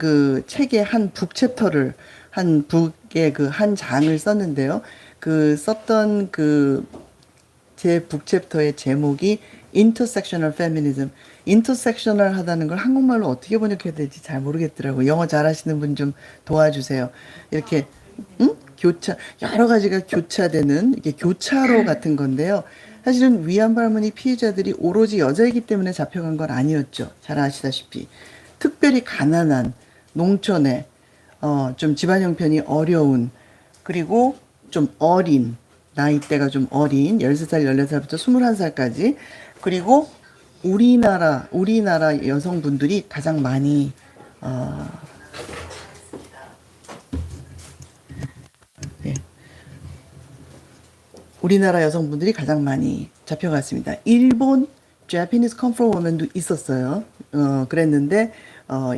그 책의 한 북 챕터를 한 북의 그 한 장을 썼는데요. 그 썼던 그 제 북 챕터의 제목이 Intersectional Feminism. 인터섹셔널 하다는 걸 한국말로 어떻게 번역해야 될지 잘 모르겠더라고요. 영어 잘하시는 분 좀 도와주세요. 이렇게 응? 교차 여러 가지가 교차되는 이게 교차로 같은 건데요. 사실은 위안부 할머니 피해자들이 오로지 여자이기 때문에 잡혀간 건 아니었죠. 잘 아시다시피 특별히 가난한 농촌에 좀 집안 형편이 어려운 그리고 좀 어린 나이대가 좀 어린 13살, 14살부터 21살까지 그리고 우리나라 여성분들이 가장 많이 어, 네, 우리나라 여성분들이 가장 많이 잡혀갔습니다. 일본 Japanese Comfort Woman도 있었어요. 그랬는데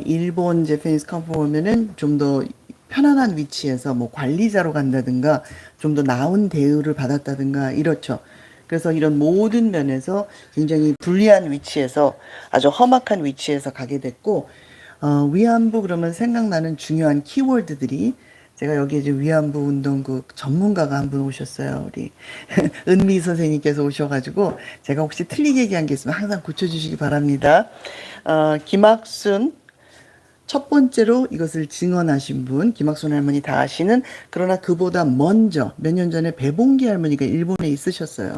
일본 Japanese Comfort Woman은 좀 더 편안한 위치에서 뭐 관리자로 간다든가 좀 더 나은 대우를 받았다든가 이렇죠. 그래서 이런 모든 면에서 굉장히 불리한 위치에서 아주 험악한 위치에서 가게 됐고 위안부 그러면 생각나는 중요한 키워드들이 제가 여기 이제 위안부 운동 그 전문가가 한 분 오셨어요. 우리 은미 선생님께서 오셔가지고 제가 혹시 틀리게 얘기한 게 있으면 항상 고쳐주시기 바랍니다. 김학순 첫 번째로 이것을 증언하신 분, 김학순 할머니 다 아시는, 그러나 그보다 먼저 몇 년 전에 배봉기 할머니가 일본에 있으셨어요.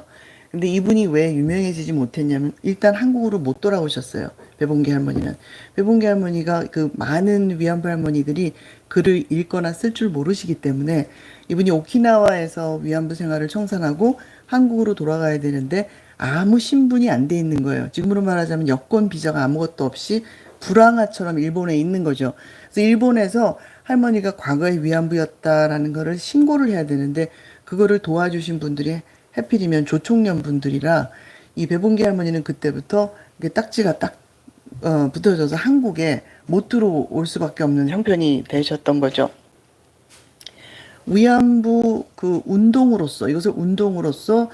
근데 이분이 왜 유명해지지 못했냐면 일단 한국으로 못 돌아오셨어요. 배봉기 할머니는. 배봉기 할머니가 그 많은 위안부 할머니들이 글을 읽거나 쓸 줄 모르시기 때문에 이분이 오키나와에서 위안부 생활을 청산하고 한국으로 돌아가야 되는데 아무 신분이 안 돼 있는 거예요. 지금으로 말하자면 여권 비자가 아무것도 없이 불황아처럼 일본에 있는 거죠. 그래서 일본에서 할머니가 과거에 위안부였다라는 거를 신고를 해야 되는데 그거를 도와주신 분들이 해필이면 조총련 분들이라 이 배봉기 할머니는 그때부터 이게 딱지가 딱 붙어져서 한국에 못 들어올 수밖에 없는 형편이 되셨던 거죠. 위안부 그 운동으로서 이것을 운동으로서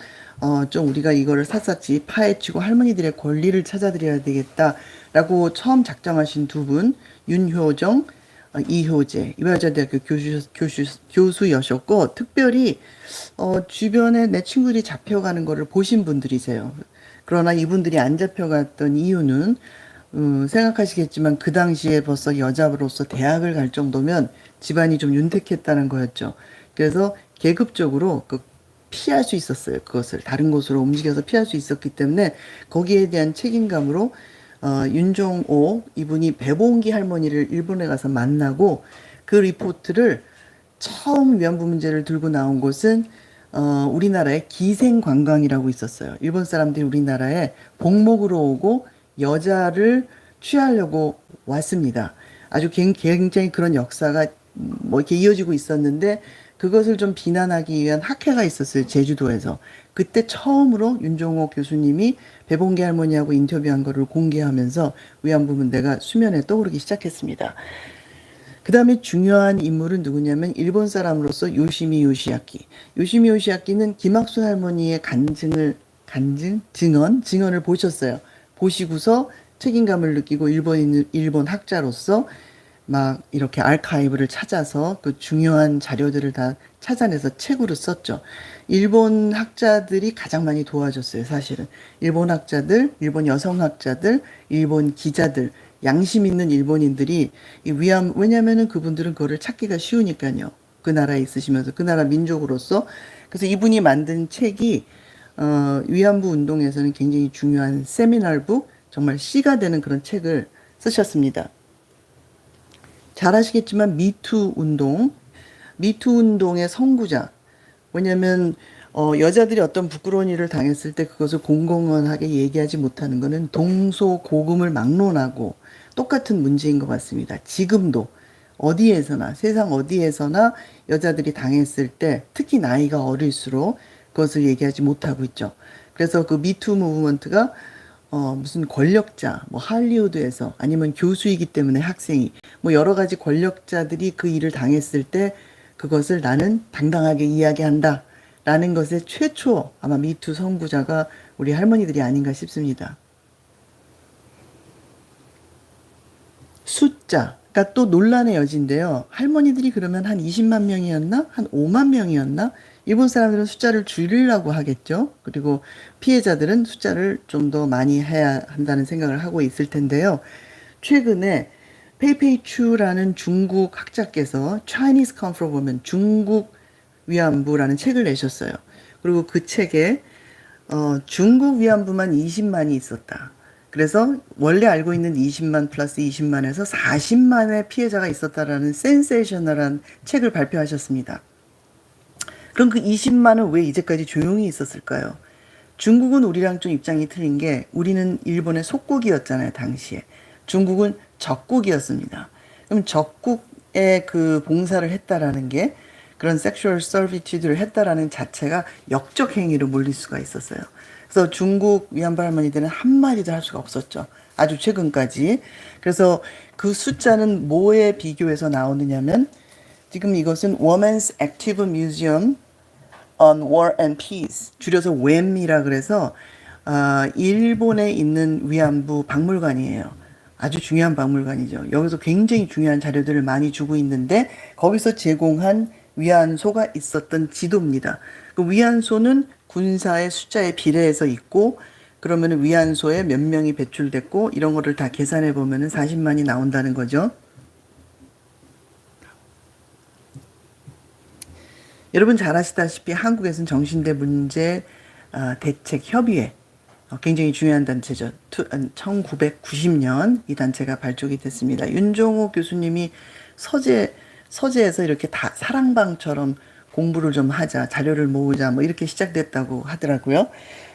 좀 우리가 이거를 샅샅이 파헤치고 할머니들의 권리를 찾아드려야 되겠다라고 처음 작정하신 두 분, 윤효정, 이효재, 이화여자대학교 교수여셨고 특별히 주변에 내 친구들이 잡혀가는 거를 보신 분들이세요. 그러나 이분들이 안 잡혀갔던 이유는 생각하시겠지만 그 당시에 벌써 여자로서 대학을 갈 정도면 집안이 좀 윤택했다는 거였죠. 그래서 계급적으로 피할 수 있었어요. 그것을 다른 곳으로 움직여서 피할 수 있었기 때문에 거기에 대한 책임감으로 윤종옥 이분이 배봉기 할머니를 일본에 가서 만나고 그 리포트를 처음 위안부 문제를 들고 나온 곳은 우리나라에 기생관광이라고 있었어요. 일본 사람들이 우리나라에 복목으로 오고 여자를 취하려고 왔습니다. 아주 굉장히 그런 역사가 뭐 이렇게 이어지고 있었는데 그것을 좀 비난하기 위한 학회가 있었어요. 제주도에서. 그때 처음으로 윤종옥 교수님이 배봉기 할머니하고 인터뷰한 거를 공개하면서 위안부 문제가 수면에 떠오르기 시작했습니다. 그 다음에 중요한 인물은 누구냐면 일본 사람으로서 요시미 요시야키. 요시미 요시야키는 김학순 할머니의 증언을 보셨어요. 보시고서 책임감을 느끼고 일본 학자로서 막 이렇게 아카이브를 찾아서 그 중요한 자료들을 다 찾아내서 책으로 썼죠. 일본 학자들이 가장 많이 도와줬어요, 사실은. 일본 학자들, 일본 여성 학자들, 일본 기자들, 양심 있는 일본인들이 왜냐면은 그분들은 그거를 찾기가 쉬우니까요. 그 나라에 있으시면서 그 나라 민족으로서. 그래서 이분이 만든 책이 위안부 운동에서는 굉장히 중요한 세미널북, 정말 씨가 되는 그런 책을 쓰셨습니다. 잘 아시겠지만 미투 운동의 선구자. 왜냐면 여자들이 어떤 부끄러운 일을 당했을 때 그것을 공공연하게 얘기하지 못하는 것은 동서고금을 막론하고 똑같은 문제인 것 같습니다. 지금도 어디에서나 세상 어디에서나 여자들이 당했을 때 특히 나이가 어릴수록 그것을 얘기하지 못하고 있죠. 그래서 그 미투 무브먼트가 무슨 권력자, 뭐 할리우드에서 아니면 교수이기 때문에 학생이 뭐 여러 가지 권력자들이 그 일을 당했을 때 그것을 나는 당당하게 이야기한다. 라는 것의 최초 아마 미투 선구자가 우리 할머니들이 아닌가 싶습니다. 숫자, 그러니까 또 논란의 여지인데요. 할머니들이 그러면 한 20만 명이었나? 한 5만 명이었나? 일본 사람들은 숫자를 줄이려고 하겠죠. 그리고 피해자들은 숫자를 좀 더 많이 해야 한다는 생각을 하고 있을 텐데요. 최근에 페이페이추라는 중국 학자께서 Chinese Come From Women, 중국 위안부라는 책을 내셨어요. 그리고 그 책에 중국 위안부만 20만이 있었다. 그래서 원래 알고 있는 20만 플러스 20만에서 40만의 피해자가 있었다라는 센세이셔널한 책을 발표하셨습니다. 그럼 그 20만은 왜 이제까지 조용히 있었을까요? 중국은 우리랑 좀 입장이 틀린 게 우리는 일본의 속국이었잖아요, 당시에. 중국은 적국이었습니다. 그럼 적국에 그 봉사를 했다라는 게 그런 섹슈얼 서비튜드를 했다라는 자체가 역적 행위로 몰릴 수가 있었어요. 그래서 중국 위안부 할머니들은 한마디도 할 수가 없었죠. 아주 최근까지. 그래서 그 숫자는 뭐에 비교해서 나오느냐면 지금 이것은 Women's Active Museum on War and Peace, 줄여서 WAM이라 그래서 일본에 있는 위안부 박물관이에요. 아주 중요한 박물관이죠. 여기서 굉장히 중요한 자료들을 많이 주고 있는데 거기서 제공한 위안소가 있었던 지도입니다. 그 위안소는 군사의 숫자에 비례해서 있고 그러면 위안소에 몇 명이 배출됐고 이런 거를 다 계산해 보면 40만이 나온다는 거죠. 여러분 잘 아시다시피 한국에서는 정신대 문제 대책 협의회 굉장히 중요한 단체죠. 1990년 이 단체가 발족이 됐습니다. 윤종호 교수님이 서재에서 이렇게 다 사랑방처럼 공부를 좀 하자, 자료를 모으자, 뭐 이렇게 시작됐다고 하더라고요.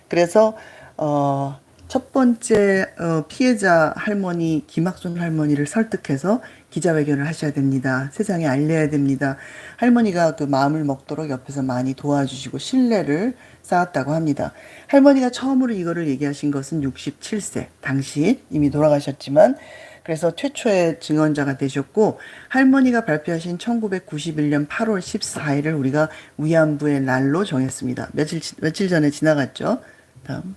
그래서 첫 번째 피해자 할머니 김학순 할머니를 설득해서 기자회견을 하셔야 됩니다. 세상에 알려야 됩니다. 할머니가 그 마음을 먹도록 옆에서 많이 도와주시고 신뢰를 쌓았다고 합니다. 할머니가 처음으로 이거를 얘기하신 것은 67세 당시 이미 돌아가셨지만 그래서 최초의 증언자가 되셨고 할머니가 발표하신 1991년 8월 14일을 우리가 위안부의 날로 정했습니다. 며칠 전에 지나갔죠. 다음.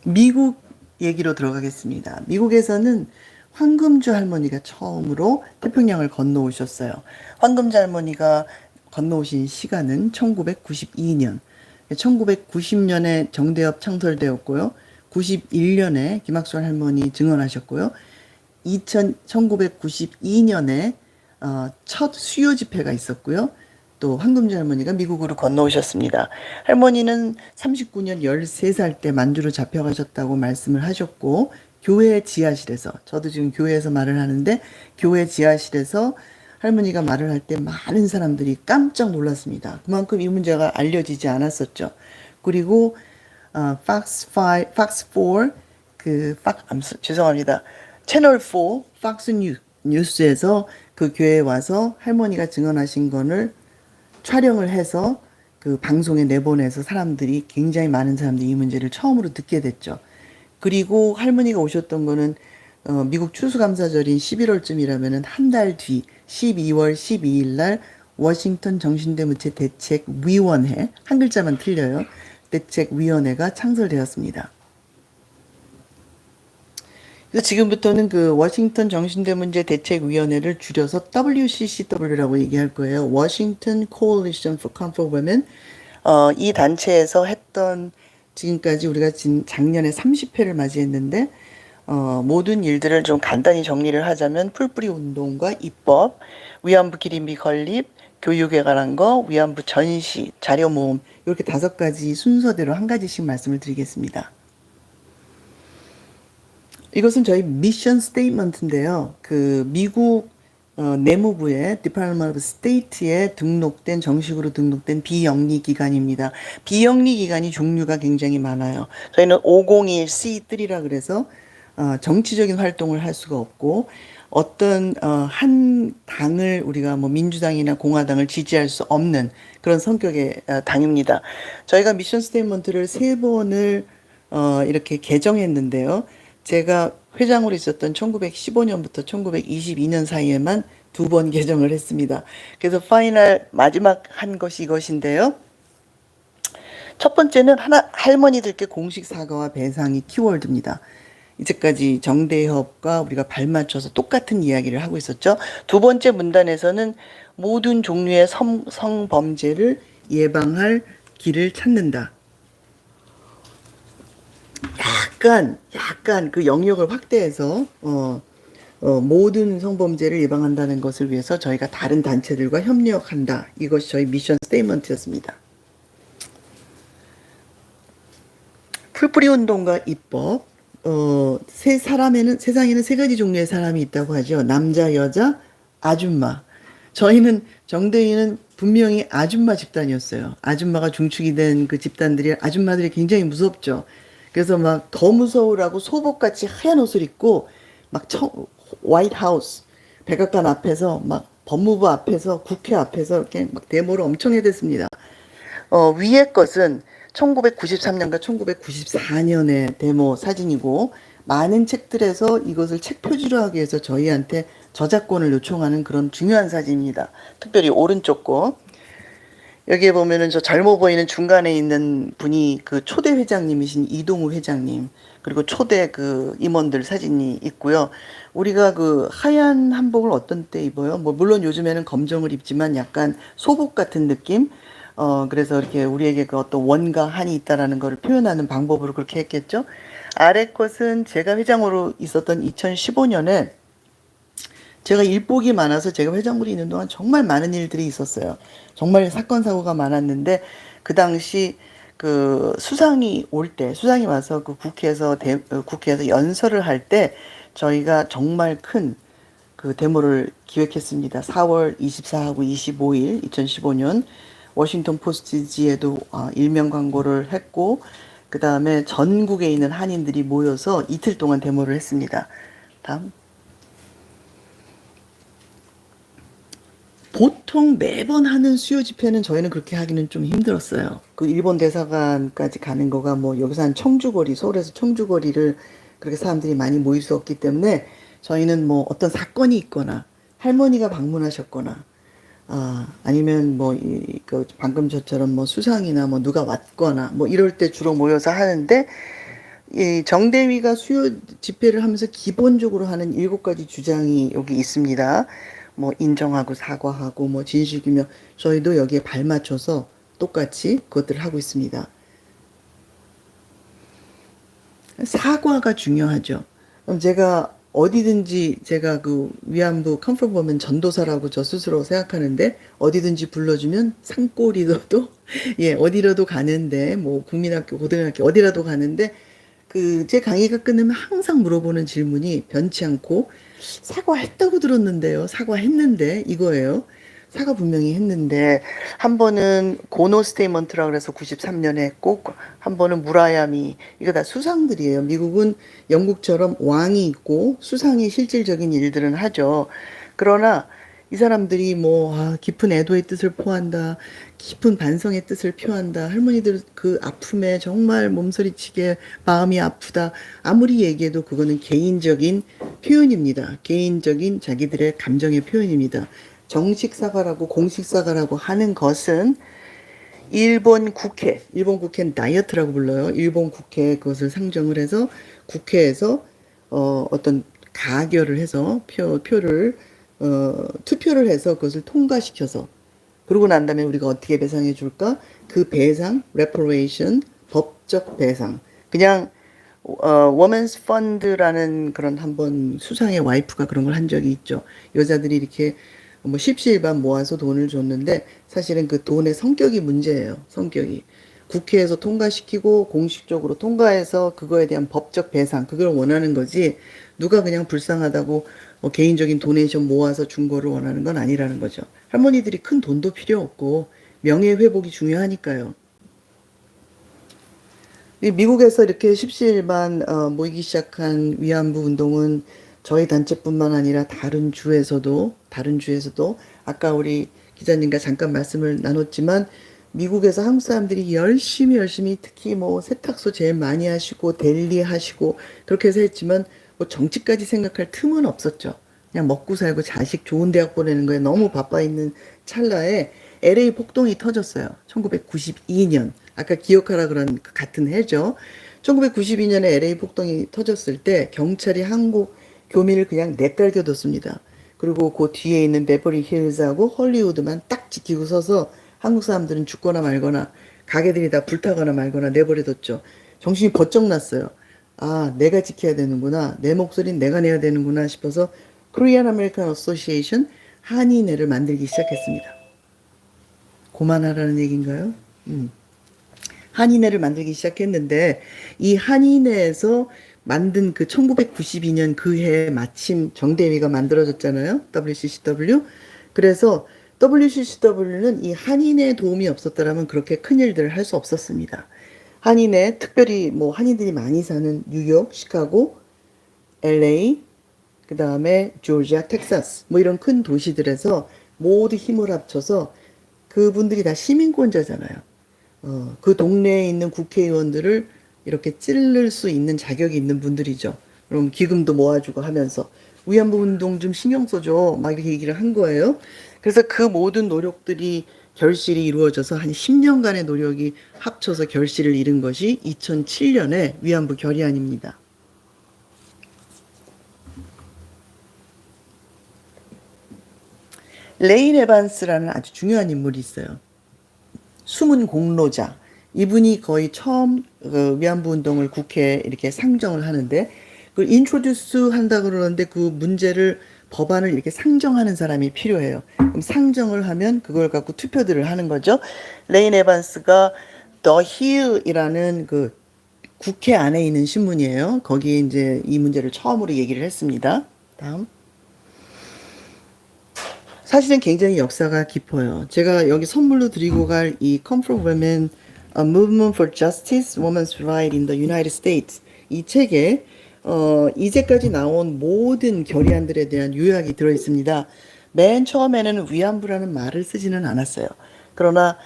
미국 얘기로 들어가겠습니다. 미국에서는 황금주 할머니가 처음으로 태평양을 건너오셨어요. 황금주 할머니가 건너오신 시간은 1992년. 1990년에 정대협 창설되었고요. 91년에 김학순 할머니 증언하셨고요. 1992년에 첫 수요 집회가 있었고요. 또 황금주 할머니가 미국으로 건너오셨습니다. 할머니는 39년 13살 때 만주로 잡혀가셨다고 말씀을 하셨고 교회 지하실에서 저도 지금 교회에서 말을 하는데 교회 지하실에서 할머니가 말을 할 때 많은 사람들이 깜짝 놀랐습니다. 그만큼 이 문제가 알려지지 않았었죠. 그리고 Fox 4 죄송합니다. 채널 4 팍스 뉴스에서 그 교회에 와서 할머니가 증언하신 거를 촬영을 해서 그 방송에 내보내서 사람들이 굉장히 많은 사람들이 이 문제를 처음으로 듣게 됐죠. 그리고 할머니가 오셨던 거는 미국 추수감사절인 11월쯤이라면 한 달 뒤 12월 12일 날 워싱턴 정신대문제 대책위원회 한 글자만 틀려요. 대책위원회가 창설되었습니다. 그래서 지금부터는 그 워싱턴 정신대문제 대책위원회를 줄여서 WCCW라고 얘기할 거예요. Washington Coalition for Comfort Women. 이 단체에서 했던 지금까지 우리가 작년에 30회를 맞이했는데 모든 일들을 좀 간단히 정리를 하자면 풀뿌리 운동과 입법, 위안부 기림비 건립, 교육에 관한 거, 위안부 전시, 자료 모음 이렇게 5가지 순서대로 한 가지씩 말씀을 드리겠습니다. 이것은 저희 미션 스테이트먼트인데요. 그 미국 내무부의 Department of State에 등록된 정식으로 등록된 비영리 기관입니다. 비영리 기관이 종류가 굉장히 많아요. 저희는 501c3라 그래서 정치적인 활동을 할 수가 없고 어떤 한 당을 우리가 뭐 민주당이나 공화당을 지지할 수 없는 그런 성격의 당입니다. 저희가 미션 스테이트먼트를 3번을 이렇게 개정했는데요. 제가 회장으로 있었던 1915년부터 1922년 사이에만 2번 개정을 했습니다. 그래서 파이널 마지막 한 것이 이것인데요. 첫 번째는 할머니들께 공식 사과와 배상이 키워드입니다. 이제까지 정대협과 우리가 발맞춰서 똑같은 이야기를 하고 있었죠. 두 번째 문단에서는 모든 종류의 성범죄를 예방할 길을 찾는다. 약간 그 영역을 확대해서 모든 성범죄를 예방한다는 것을 위해서 저희가 다른 단체들과 협력한다. 이것이 저희 미션 스테이트먼트였습니다. 풀뿌리 운동과 입법. 세상에는 세 가지 종류의 사람이 있다고 하죠. 남자, 여자, 아줌마. 저희는 정대위는 분명히 아줌마 집단이었어요. 아줌마가 중축이 된 그 집단들이 아줌마들이 굉장히 무섭죠. 그래서 막 더 무서우라고 소복같이 하얀 옷을 입고 막 화이트 하우스 백악관 앞에서 막 법무부 앞에서 국회 앞에서 이렇게 막 데모를 엄청 해댔습니다. 위의 것은 1993년과 1994년의 데모 사진이고 많은 책들에서 이것을 책 표지로 하기 위해서 저희한테 저작권을 요청하는 그런 중요한 사진입니다. 특별히 오른쪽 거. 여기에 보면은 저 젊어 보이는 중간에 있는 분이 그 초대 회장님이신 이동우 회장님, 그리고 초대 그 임원들 사진이 있고요. 우리가 그 하얀 한복을 어떤 때 입어요? 뭐 물론 요즘에는 검정을 입지만 약간 소복 같은 느낌? 그래서 이렇게 우리에게 그 어떤 원과 한이 있다라는 것을 표현하는 방법으로 그렇게 했겠죠. 아래 것은 제가 회장으로 있었던 2015년에 제가 일복이 많아서 제가 회장으로 있는 동안 정말 많은 일들이 있었어요. 정말 사건 사고가 많았는데 그 당시 그 수상이 수상이 와서 그 국회에서 연설을 할 때 저희가 정말 큰 그 데모를 기획했습니다. 4월 24하고 25일 2015년 워싱턴 포스트지에도 일면 광고를 했고 그 다음에 전국에 있는 한인들이 모여서 이틀 동안 데모를 했습니다. 다음. 보통 매번 하는 수요 집회는 저희는 그렇게 하기는 좀 힘들었어요. 그 일본 대사관까지 가는 거가 뭐 여기서 한 청주거리, 서울에서 청주거리를 그렇게 사람들이 많이 모일 수 없기 때문에 저희는 뭐 어떤 사건이 있거나 할머니가 방문하셨거나 아니면 뭐 그 방금 저처럼 뭐 수상이나 뭐 누가 왔거나 뭐 이럴 때 주로 모여서 하는데 이 정대위가 수요 집회를 하면서 기본적으로 하는 7가지 주장이 여기 있습니다. 뭐 인정하고 사과하고 뭐 진실규명 저희도 여기에 발맞춰서 똑같이 그것들을 하고 있습니다. 사과가 중요하죠. 그럼 제가 그 위안부 컨퍼런스 보면 전도사라고 저 스스로 생각하는데 어디든지 불러주면 산골이라도 예 어디라도 가는데 뭐 국민학교 고등학교 어디라도 가는데 그 제 강의가 끝나면 항상 물어보는 질문이 변치 않고 사과했다고 들었는데요. 사과했는데 이거예요. 사과 분명히 했는데 한 번은 고노 스테이먼트라고 그래서 93년에 했고 한 번은 무라야미 이거 다 수상들이에요. 미국은 영국처럼 왕이 있고 수상이 실질적인 일들은 하죠. 그러나 이 사람들이 뭐 깊은 애도의 뜻을 포한다. 깊은 반성의 뜻을 표한다. 할머니들 그 아픔에 정말 몸서리치게 마음이 아프다. 아무리 얘기해도 그거는 개인적인 표현입니다. 개인적인 자기들의 감정의 표현입니다. 정식 사과라고 공식 사과라고 하는 것은 일본 국회는 다이어트라고 불러요. 일본 국회 그것을 상정을 해서 국회에서 어떤 가결을 해서 표를 투표를 해서 그것을 통과시켜서 그러고 난 다음에 우리가 어떻게 배상해 줄까? 그 배상, reparation, 법적 배상. 그냥 워먼스 펀드라는 그런 한번 수상의 와이프가 그런 걸 한 적이 있죠. 여자들이 이렇게 뭐 십시일반 모아서 돈을 줬는데 사실은 그 돈의 성격이 문제예요. 성격이. 국회에서 통과시키고 공식적으로 통과해서 그거에 대한 법적 배상 그걸 원하는 거지 누가 그냥 불쌍하다고 개인적인 도네이션 모아서 준 거를 원하는 건 아니라는 거죠. 할머니들이 큰 돈도 필요 없고 명예회복이 중요하니까요. 미국에서 이렇게 십시일반 모이기 시작한 위안부 운동은 저희 단체뿐만 아니라 다른 주에서도 아까 우리 기자님과 잠깐 말씀을 나눴지만 미국에서 한국 사람들이 열심히 특히 뭐 세탁소 제일 많이 하시고 델리 하시고 그렇게 해서 했지만 뭐 정치까지 생각할 틈은 없었죠. 그냥 먹고 살고 자식 좋은 대학 보내는 거에 너무 바빠 있는 찰나에 LA 폭동이 터졌어요. 1992년. 아까 기억하라 그런 그 같은 해죠. 1992년에 LA 폭동이 터졌을 때 경찰이 한국 교민을 그냥 내달겨뒀습니다. 그리고 그 뒤에 있는 베버리 힐즈하고 헐리우드만 딱 지키고 서서 한국 사람들은 죽거나 말거나 가게들이 다 불타거나 말거나 내버려뒀죠. 정신이 번쩍 났어요. 아, 내가 지켜야 되는구나. 내 목소리는 내가 내야 되는구나 싶어서 Korean American Association 한인회를 만들기 시작했습니다. 고만하라는 얘기인가요? 한인회를 만들기 시작했는데 이 한인회에서 만든 그 1992년 그 해에 마침 정대위가 만들어졌잖아요. WCCW. 그래서 WCCW는 이 한인회의 도움이 없었더라면 그렇게 큰일들을 할 수 없었습니다. 한인회, 특별히 뭐 한인들이 많이 사는 뉴욕, 시카고, LA, 그 다음에 조지아, 텍사스 뭐 이런 큰 도시들에서 모두 힘을 합쳐서 그분들이 다 시민권자잖아요. 그 동네에 있는 국회의원들을 이렇게 찌를 수 있는 자격이 있는 분들이죠. 그럼 기금도 모아주고 하면서 위안부 운동 좀 신경 써줘 막 이렇게 얘기를 한 거예요. 그래서 그 모든 노력들이 결실이 이루어져서 한 10년간의 노력이 합쳐서 결실을 이룬 것이 2007년에 위안부 결의안입니다. 레인 에반스라는 아주 중요한 인물이 있어요. 숨은 공로자. 이분이 거의 처음 위안부 운동을 국회에 이렇게 상정을 하는데 그걸 인트로듀스 한다 그러는데 그 문제를 법안을 이렇게 상정하는 사람이 필요해요. 그럼 상정을 하면 그걸 갖고 투표들을 하는 거죠. 레인 에반스가 The Hill이라는 그 국회 안에 있는 신문이에요. 거기에 이제 이 문제를 처음으로 얘기를 했습니다. 다음. 사실은 굉장히 역사가 깊어요. 제가 여기 선물로 드리고 갈 이 Come from Women, A Movement for Justice, Women's Right in the United States 이 책에 이제까지 나온 모든 결의안들에 대한 요약이 들어 있습니다. 맨 처음에는 위안부라는 말을 쓰지는 않았어요. 그러나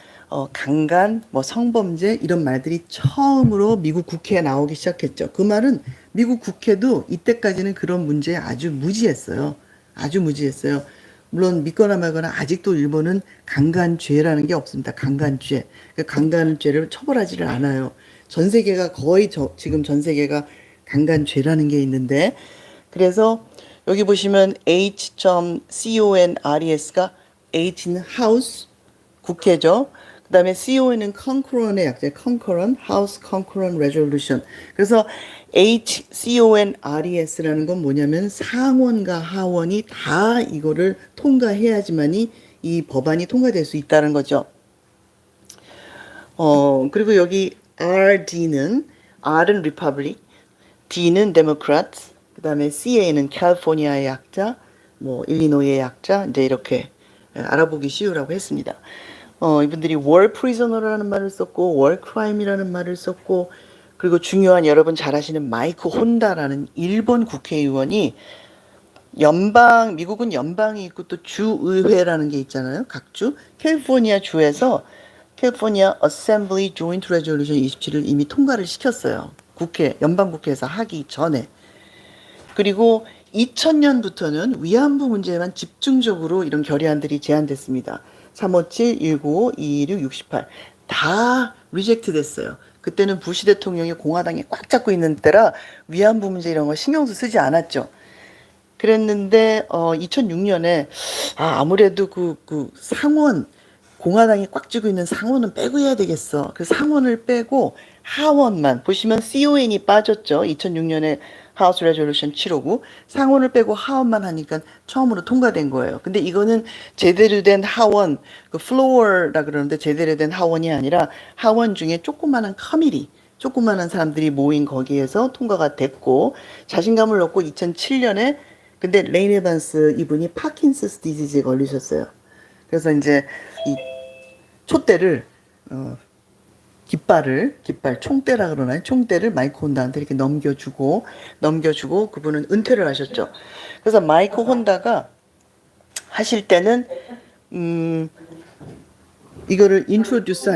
강간, 뭐 성범죄 이런 말들이 처음으로 미국 국회에 나오기 시작했죠. 그 말은 미국 국회도 이때까지는 그런 문제에 아주 무지했어요. 아주 무지했어요. 물론 믿거나 말거나 아직도 일본은 강간죄라는 게 없습니다. 강간죄. 강간죄를 처벌하지를 않아요. 전 세계가 거의 지금 전 세계가 강간죄라는 게 있는데 그래서 여기 보시면 H.CONRES가 H는 House, 국회죠. 그 다음에 CON은 concurrent의 약자, concurrent, House Concurrent Resolution. 그래서 HCONRES라는 건 뭐냐면 상원과 하원이 다 이거를 통과해야지만이 이 법안이 통과될 수 있다는 거죠. 그리고 여기 RD는 R은 Republic, D는 Democrats, 그 다음에 CA는 캘리포니아의 약자, 뭐 일리노이의 약자, 이제 이렇게 알아보기 쉬우라고 했습니다. 이분들이 war prisoner라는 말을 썼고 war crime이라는 말을 썼고 그리고 중요한 여러분 잘 아시는 마이크 혼다라는 일본 국회의원이 미국은 연방이 있고 또 주의회라는 게 있잖아요. 각 주. 캘리포니아 주에서 캘리포니아 어셈블리 조인트 레졸루션 27을 이미 통과를 시켰어요. 연방국회에서 하기 전에. 그리고 2000년부터는 위안부 문제에만 집중적으로 이런 결의안들이 제안됐습니다. 357, 195, 226, 68. 다 리젝트 됐어요. 그때는 부시 대통령이 공화당이 꽉 잡고 있는 때라 위안부 문제 이런 거 신경도 쓰지 않았죠. 그랬는데 2006년에 아무래도 그 상원 공화당이 꽉 쥐고 있는 상원은 빼고 해야 되겠어. 그 상원을 빼고 하원만 보시면 CON이 빠졌죠. 2006년에 하우스 레졸루션 759 상원을 빼고 하원만 하니까 처음으로 통과된 거예요. 근데 이거는 제대로 된 하원, 그 플로어라 그러는데 제대로 된 하원이 아니라 하원 중에 조그마한 커미티, 조그마한 사람들이 모인 거기에서 통과가 됐고 자신감을 얻고 2007년에 근데 레인 에반스 이분이 파킨슨스 디지즈에 걸리셨어요. 그래서 이제 이 촛대를 깃발 총대라 그러나요? 총대를 마이크 혼다한테 이렇게 넘겨주고 그분은 은퇴를 하셨죠. 그래서 마이크 혼다가 하실 때는 이거를 인트로듀스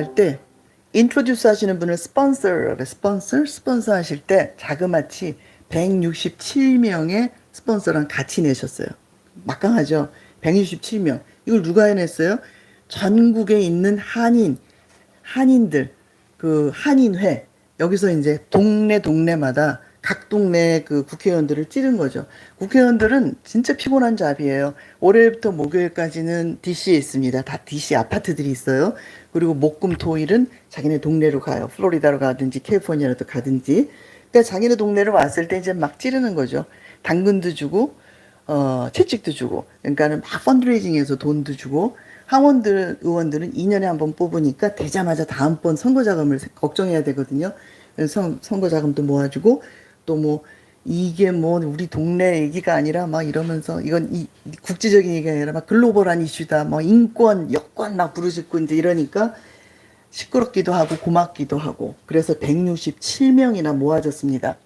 하시는 분을 스폰서 하실 때 자그마치 167명의 스폰서랑 같이 내셨어요. 막강하죠. 167명. 이걸 누가 해냈어요? 전국에 있는 한인들, 그 한인회, 여기서 이제 동네마다 각 동네 그 국회의원들을 찌른 거죠. 국회의원들은 진짜 피곤한 잡이에요. 월요일부터 목요일까지는 DC에 있습니다. 다 DC 아파트들이 있어요. 그리고 목금토일은 자기네 동네로 가요. 플로리다로 가든지 캘리포니아로 가든지. 그러니까 자기네 동네로 왔을 때 이제 막 찌르는 거죠. 당근도 주고 채찍도 주고. 그러니까는 막 펀드레이징해서 돈도 주고. 하원들 의원들은 2년에 한 번 뽑으니까 되자마자 다음번 선거 자금을 걱정해야 되거든요. 그래서 선거 자금도 모아주고 또 뭐 이게 뭐 우리 동네 얘기가 아니라 막 이러면서 이건 국제적인 얘기가 아니라 막 글로벌한 이슈다. 뭐 인권, 여권 막 부르짖고 이제 이러니까 시끄럽기도 하고 고맙기도 하고 그래서 167명이나 모아졌습니다.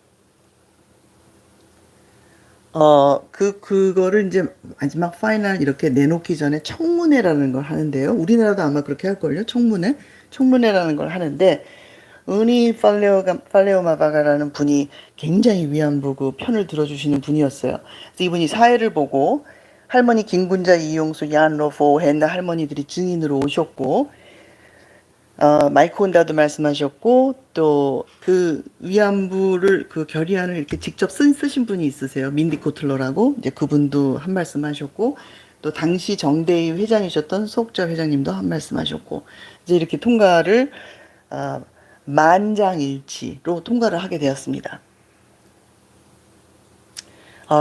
그거를 이제 마지막 파이널 이렇게 내놓기 전에 청문회라는 걸 하는데요. 우리나라도 아마 그렇게 할걸요. 청문회? 청문회라는 걸 하는데, 팔레오마바가라는 분이 굉장히 위안부 그 편을 들어주시는 분이었어요. 그래서 이분이 사회를 보고 할머니 김군자, 이용수, 얀 로포, 헨나 할머니들이 증인으로 오셨고, 마이크 혼다도 말씀하셨고 또 그 위안부를 그 결의안을 이렇게 직접 쓰신 분이 있으세요. 민디 코틀러라고 이제 그분도 한 말씀 하셨고 또 당시 정대위 회장이셨던 소옥자 회장님도 한 말씀 하셨고 이제 이렇게 통과를 어, 만장일치로 통과를 하게 되었습니다.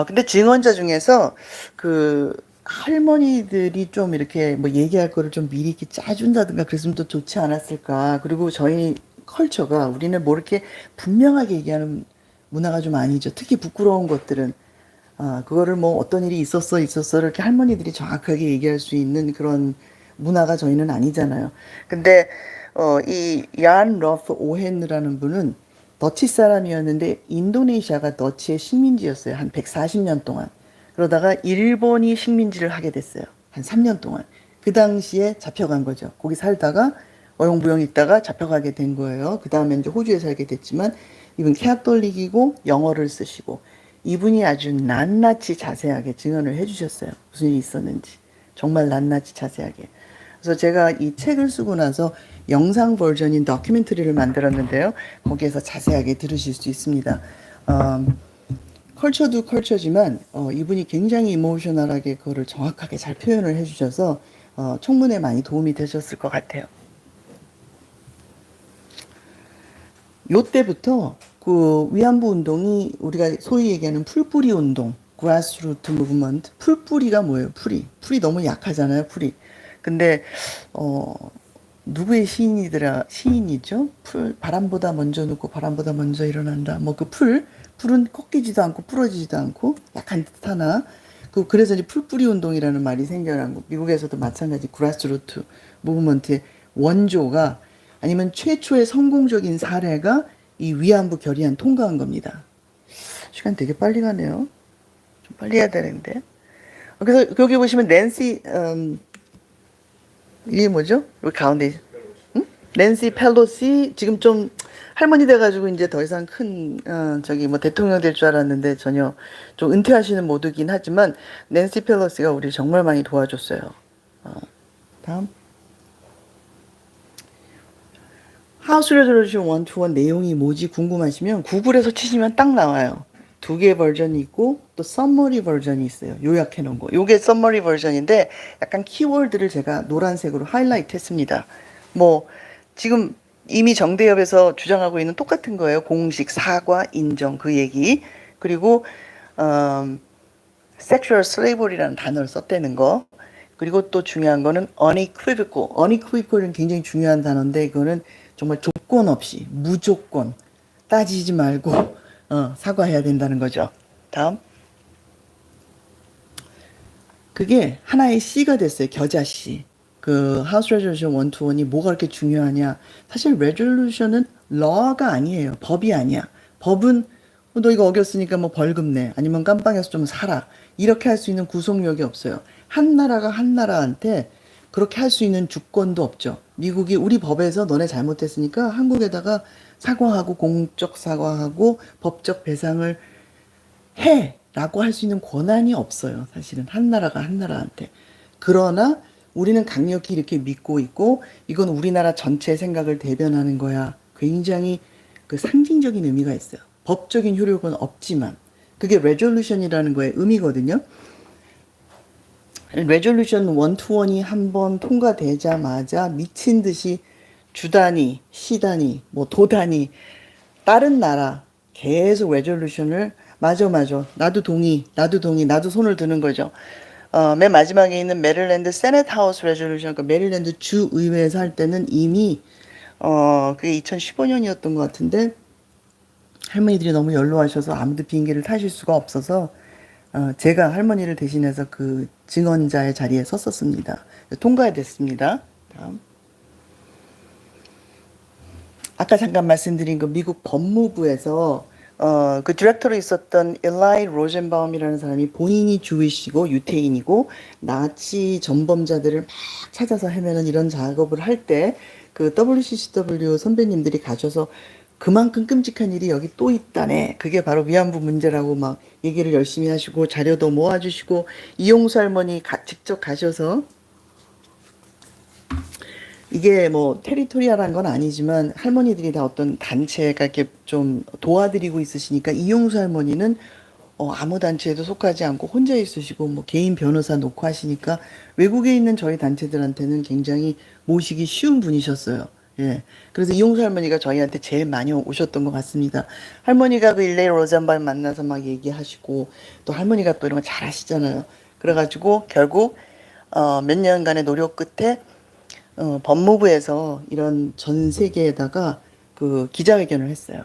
근데 증언자 중에서 그 할머니들이 좀 이렇게 뭐 얘기할 거를 좀 미리 이렇게 짜준다든가 그랬으면 또 좋지 않았을까. 그리고 저희 컬처가 우리는 뭐 이렇게 분명하게 얘기하는 문화가 좀 아니죠. 특히 부끄러운 것들은. 그거를 뭐 어떤 일이 있었어 이렇게 할머니들이 정확하게 얘기할 수 있는 그런 문화가 저희는 아니잖아요. 근데 이얀 러프 오헨느라는 분은 더치 사람이었는데 인도네시아가 더치의 식민지였어요. 한 140년 동안. 그러다가 일본이 식민지를 하게 됐어요. 한 3년 동안. 그 당시에 잡혀간 거죠. 거기 살다가 어영부영 있다가 잡혀가게 된 거예요. 그 다음에 이제 호주에 살게 됐지만 이분 캐톨릭이고 영어를 쓰시고 이분이 아주 낱낱이 자세하게 증언을 해주셨어요. 무슨 일이 있었는지. 정말 낱낱이 자세하게. 그래서 제가 이 책을 쓰고 나서 영상 버전인 다큐멘터리를 만들었는데요. 거기에서 자세하게 들으실 수 있습니다. 컬처도 컬처지만 이분이 굉장히 이모셔널하게 그거를 정확하게 잘 표현을 해주셔서 청문회에 많이 도움이 되셨을 것 같아요. 요때부터 그 위안부 운동이 우리가 소위 얘기하는 풀뿌리 운동, grassroot movement, 풀뿌리가 뭐예요? 풀이 너무 약하잖아요, 풀이. 근데 누구의 시인이죠? 바람보다 먼저 눕고 바람보다 먼저 일어난다. 뭐 그 풀은 꺾이지도 않고 부러지지도 않고 약한 듯 하나. 그래서 이제 풀뿌리 운동이라는 말이 생겨난 거. 미국에서도 마찬가지 그라스루트 무브먼트의 원조가 아니면 최초의 성공적인 사례가 이 위안부 결의안 통과한 겁니다. 시간 되게 빨리 가네요. 좀 빨리 해야 되는데. 그래서 여기 보시면 낸시 이게 뭐죠? 여기 가운데 낸시 펠로시 지금 좀 할머니 돼가지고 이제 더 이상 큰 저기 뭐 대통령 될 줄 알았는데 전혀 좀 은퇴하시는 모드긴 하지만 낸시 펠로시가 우리 정말 많이 도와줬어요. 다음 하우스 레졸루션 121 내용이 뭐지 궁금하시면 구글에서 치시면 딱 나와요. 두 개 버전이 있고 또 썸머리 버전이 있어요. 요약해 놓은 거. 요게 썸머리 버전인데 약간 키워드를 제가 노란색으로 하이라이트 했습니다. 뭐 지금 이미 정대협에서 주장하고 있는 똑같은 거예요. 공식 사과 인정 그 얘기. 그리고 sexual slavery라는 단어를 썼다는 거. 그리고 또 중요한 거는 unequivocal. unequivocal은 굉장히 중요한 단어인데 이거는 정말 조건 없이 무조건 따지지 말고 사과해야 된다는 거죠. 다음. 그게 하나의 C가 됐어요. 겨자씨. 그 하우스 레졸루션 121이 뭐가 그렇게 중요하냐. 사실 레졸루션은 law가 아니에요. 법이 아니야. 법은 너 이거 어겼으니까 뭐 벌금 내. 아니면 깜빵에서 좀 살아. 이렇게 할 수 있는 구속력이 없어요. 한 나라가 한 나라한테 그렇게 할 수 있는 주권도 없죠. 미국이 우리 법에서 너네 잘못했으니까 한국에다가 사과하고 공적 사과하고 법적 배상을 해 라고 할 수 있는 권한이 없어요. 사실은 한 나라가 한 나라한테. 그러나 우리는 강력히 이렇게 믿고 있고 이건 우리나라 전체의 생각을 대변하는 거야. 굉장히 그 상징적인 의미가 있어요. 법적인 효력은 없지만 그게 레졸루션이라는 거의 의미거든요. 레졸루션 1-1이 한번 통과되자마자 미친 듯이 주단위, 시단위, 뭐 도단위 다른 나라 계속 레졸루션을 맞아 나도 동의 나도 손을 드는 거죠. 맨 마지막에 있는 메릴랜드 세네트 하우스 레졸루션, 그 메릴랜드 주 의회에서 할 때는 이미 그게 2015년이었던 것 같은데 할머니들이 너무 연로하셔서 아무도 비행기를 타실 수가 없어서 제가 할머니를 대신해서 그 증언자의 자리에 섰었습니다. 통과됐습니다. 다음. 아까 잠깐 말씀드린 그 미국 법무부에서 그 디렉터로 있었던 일라이 로젠바움이라는 사람이 본인이 주이시고 유태인이고 나치 전범자들을 막 찾아서 헤매는 이런 작업을 할 때 그 WCCW 선배님들이 가셔서 그만큼 끔찍한 일이 여기 또 있다네. 그게 바로 위안부 문제라고 막 얘기를 열심히 하시고 자료도 모아주시고 이용수 할머니 직접 가셔서 이게 뭐 테리토리아라는 건 아니지만 할머니들이 다 어떤 단체가 이렇게 좀 도와드리고 있으시니까 이용수 할머니는 아무 단체에도 속하지 않고 혼자 있으시고 뭐 개인 변호사 놓고 하시니까 외국에 있는 저희 단체들한테는 굉장히 모시기 쉬운 분이셨어요. 예. 그래서 이용수 할머니가 저희한테 제일 많이 오셨던 것 같습니다. 할머니가 그 일레이 로잔발 만나서 막 얘기하시고 또 할머니가 또 이런 거 잘 하시잖아요. 그래가지고 결국 몇 년간의 노력 끝에 법무부에서 이런 전 세계에다가 그 기자회견을 했어요.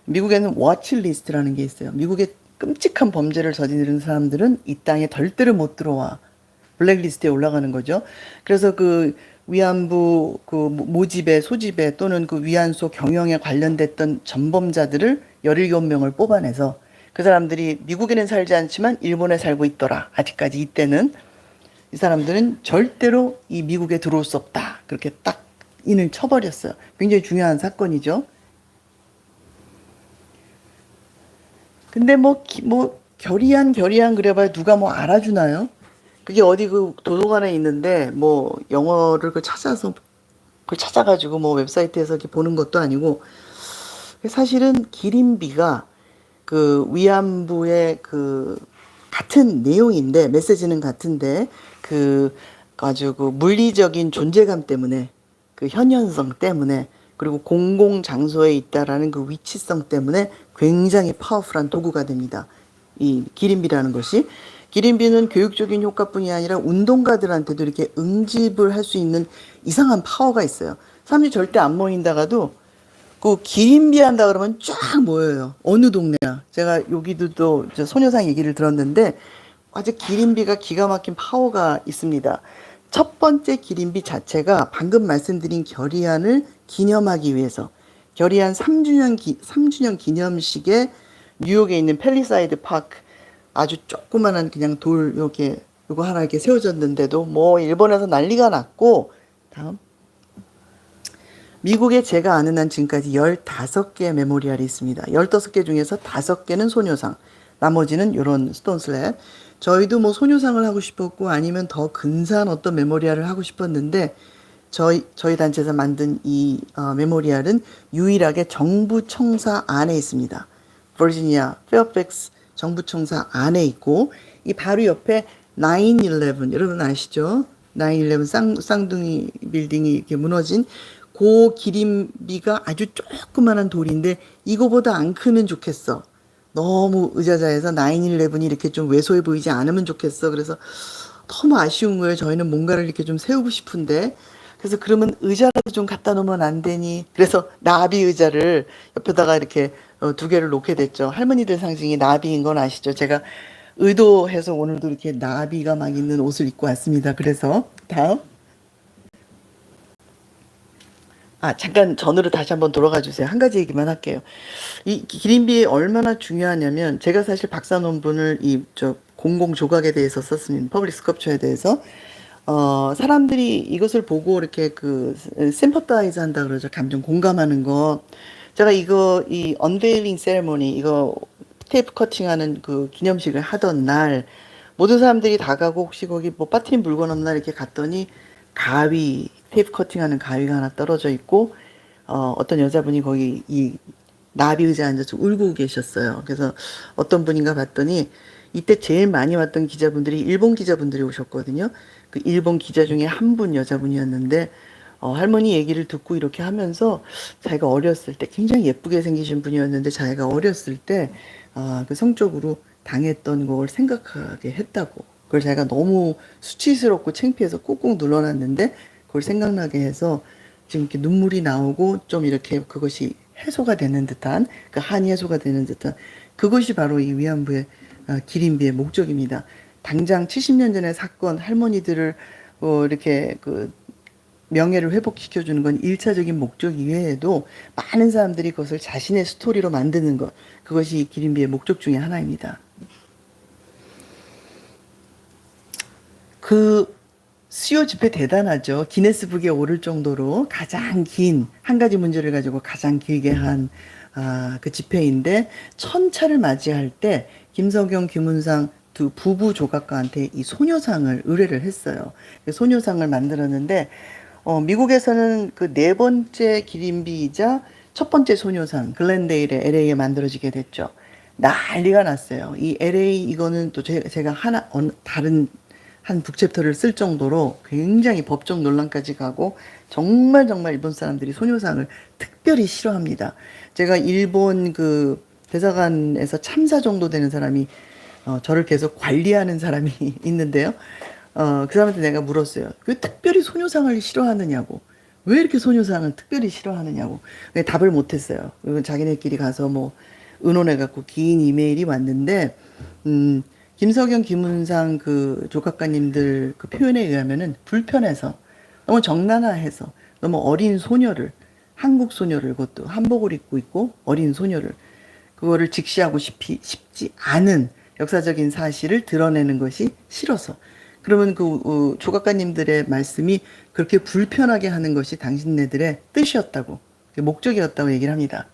미국에는 워치리스트라는 게 있어요. 미국의 끔찍한 범죄를 저지르는 사람들은 이 땅에 덜들을 못 들어와. 블랙리스트에 올라가는 거죠. 그래서 그 위안부 그 모집에 소집에 또는 그 위안소 경영에 관련됐던 전범자들을 17명을 뽑아내서 그 사람들이 미국에는 살지 않지만 일본에 살고 있더라. 아직까지 이때는 이 사람들은 절대로 이 미국에 들어올 수 없다. 그렇게 딱 인을 쳐버렸어요. 굉장히 중요한 사건이죠. 근데 뭐 결의안 그래봐야 누가 뭐 알아주나요? 그게 어디 그 도서관에 있는데 뭐 영어를 그 찾아서 그걸 찾아가지고 뭐 웹사이트에서 이렇게 보는 것도 아니고 사실은 기린비가 그 위안부의 그 같은 내용인데 메시지는 같은데 그 아주 그 물리적인 존재감 때문에 그 현현성 때문에 그리고 공공 장소에 있다라는 그 위치성 때문에 굉장히 파워풀한 도구가 됩니다. 이 기린비라는 것이 기린비는 교육적인 효과뿐이 아니라 운동가들한테도 이렇게 응집을 할 수 있는 이상한 파워가 있어요. 사람들이 절대 안 모인다가도 그 기린비 한다 그러면 쫙 모여요. 어느 동네나. 제가 여기도 또 소녀상 얘기를 들었는데 아주 기린비가 기가 막힌 파워가 있습니다. 첫 번째 기린비 자체가 방금 말씀드린 결의안을 기념하기 위해서 결의안 3주년 기념식에 뉴욕에 있는 팰리사이드 파크 아주 조그만한 그냥 돌 이렇게 요거 하나 이렇게 세워졌는데도 뭐 일본에서 난리가 났고 다음 미국에 제가 아는 한 지금까지 15개의 메모리얼이 있습니다. 15개 중에서 5개는 소녀상, 나머지는 이런 스톤슬랩. 저희도 뭐 소녀상을 하고 싶었고 아니면 더 근사한 어떤 메모리얼을 하고 싶었는데 저희 단체에서 만든 이 메모리얼은 유일하게 정부 청사 안에 있습니다. 버지니아 페어팩스 정부 청사 안에 있고 이 바로 옆에 9/11 여러분 아시죠? 9/11 쌍둥이 빌딩이 이렇게 무너진 그 기린비가 아주 조그만한 돌인데 이거보다 안 크면 좋겠어. 너무 의자자해서 9/11이 이렇게 좀 왜소해 보이지 않으면 좋겠어. 그래서 너무 아쉬운 거예요. 저희는 뭔가를 이렇게 좀 세우고 싶은데. 그래서 그러면 의자라도 좀 갖다 놓으면 안 되니. 그래서 나비 의자를 옆에다가 이렇게 2개를 놓게 됐죠. 할머니들 상징이 나비인 건 아시죠? 제가 의도해서 오늘도 이렇게 나비가 막 있는 옷을 입고 왔습니다. 그래서 다음. 잠깐 전으로 다시 한번 돌아가 주세요. 한 가지 얘기만 할게요. 이 기린비 얼마나 중요하냐면 제가 사실 박사 논문을 공공 조각에 대해서 썼습니다. 퍼블릭 스컬프처에 대해서 사람들이 이것을 보고 이렇게 그 심퍼타이즈 한다 그러죠. 감정 공감하는 거. 제가 이 언베일링 세레모니 이거 테이프 커팅하는 그 기념식을 하던 날 모든 사람들이 다 가고 혹시 거기 뭐 빠트린 물건 없나 이렇게 갔더니 가위 테이프 커팅하는 가위가 하나 떨어져 있고 어떤 여자분이 거기 이 나비 의자에 앉아서 울고 계셨어요. 그래서 어떤 분인가 봤더니 이때 제일 많이 왔던 기자분들이 일본 기자분들이 오셨거든요. 그 일본 기자 중에 한 분 여자분이었는데 할머니 얘기를 듣고 이렇게 하면서 자기가 어렸을 때 굉장히 예쁘게 생기신 분이었는데 자기가 어렸을 때 그 성적으로 당했던 걸 생각하게 했다고. 그걸 자기가 너무 수치스럽고 창피해서 꾹꾹 눌러놨는데 그걸 생각나게 해서 지금 이렇게 눈물이 나오고 좀 이렇게 그것이 해소가 되는 듯한 그 한이 해소가 되는 듯한 그것이 바로 이 위안부의 기린비의 목적입니다. 당장 70년 전의 사건 할머니들을 이렇게 그 명예를 회복시켜주는 건 일차적인 목적 이외에도 많은 사람들이 그것을 자신의 스토리로 만드는 것 그것이 기린비의 목적 중에 하나입니다. 그 수요 집회 대단하죠. 기네스북에 오를 정도로 가장 긴 한 가지 문제를 가지고 가장 길게 한 그 집회인데 천차를 맞이할 때 김석영, 김은상 두 부부 조각가한테 이 소녀상을 의뢰를 했어요. 소녀상을 만들었는데 미국에서는 그 네 번째 기린비이자 첫 번째 소녀상 글렌데일의 LA에 만들어지게 됐죠. 난리가 났어요. 이 LA 이거는 또 제가 하나 다른 한 북챕터를 쓸 정도로 굉장히 법적 논란까지 가고 정말 일본 사람들이 소녀상을 특별히 싫어합니다. 제가 일본 그 대사관에서 참사 정도 되는 사람이 저를 계속 관리하는 사람이 있는데요. 그 사람한테 내가 물었어요. 왜 특별히 소녀상을 싫어하느냐고. 왜 이렇게 소녀상을 특별히 싫어하느냐고. 답을 못했어요. 자기네끼리 가서 뭐 의논해갖고 긴 이메일이 왔는데, 김석영, 김은상 그 조각가님들 그 표현에 의하면은 불편해서 너무 적나라해서 너무 어린 소녀를 한국 소녀를 그것도 한복을 입고 있고 어린 소녀를 그거를 직시하고 싶지 않은 역사적인 사실을 드러내는 것이 싫어서 그러면 그 조각가님들의 말씀이 그렇게 불편하게 하는 것이 당신네들의 뜻이었다고 목적이었다고 얘기를 합니다.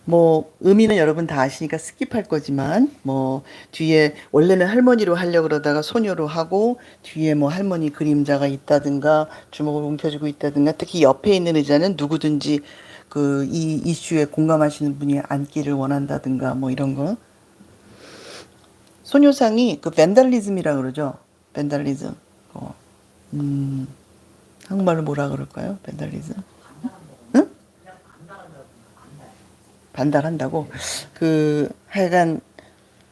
뭐 의미는 여러분 다 아시니까 스킵할 거지만 뭐 뒤에 원래는 할머니로 하려고 그러다가 소녀로 하고 뒤에 뭐 할머니 그림자가 있다든가 주먹을 움켜쥐고 있다든가 특히 옆에 있는 의자는 누구든지 그 이 이슈에 공감하시는 분이 앉기를 원한다든가 뭐 이런 거. 소녀상이 그 벤달리즘이라 그러죠. 벤달리즘. 한국말로 뭐라 그럴까요? 벤달리즘. 응? 반달한다고 그 하여간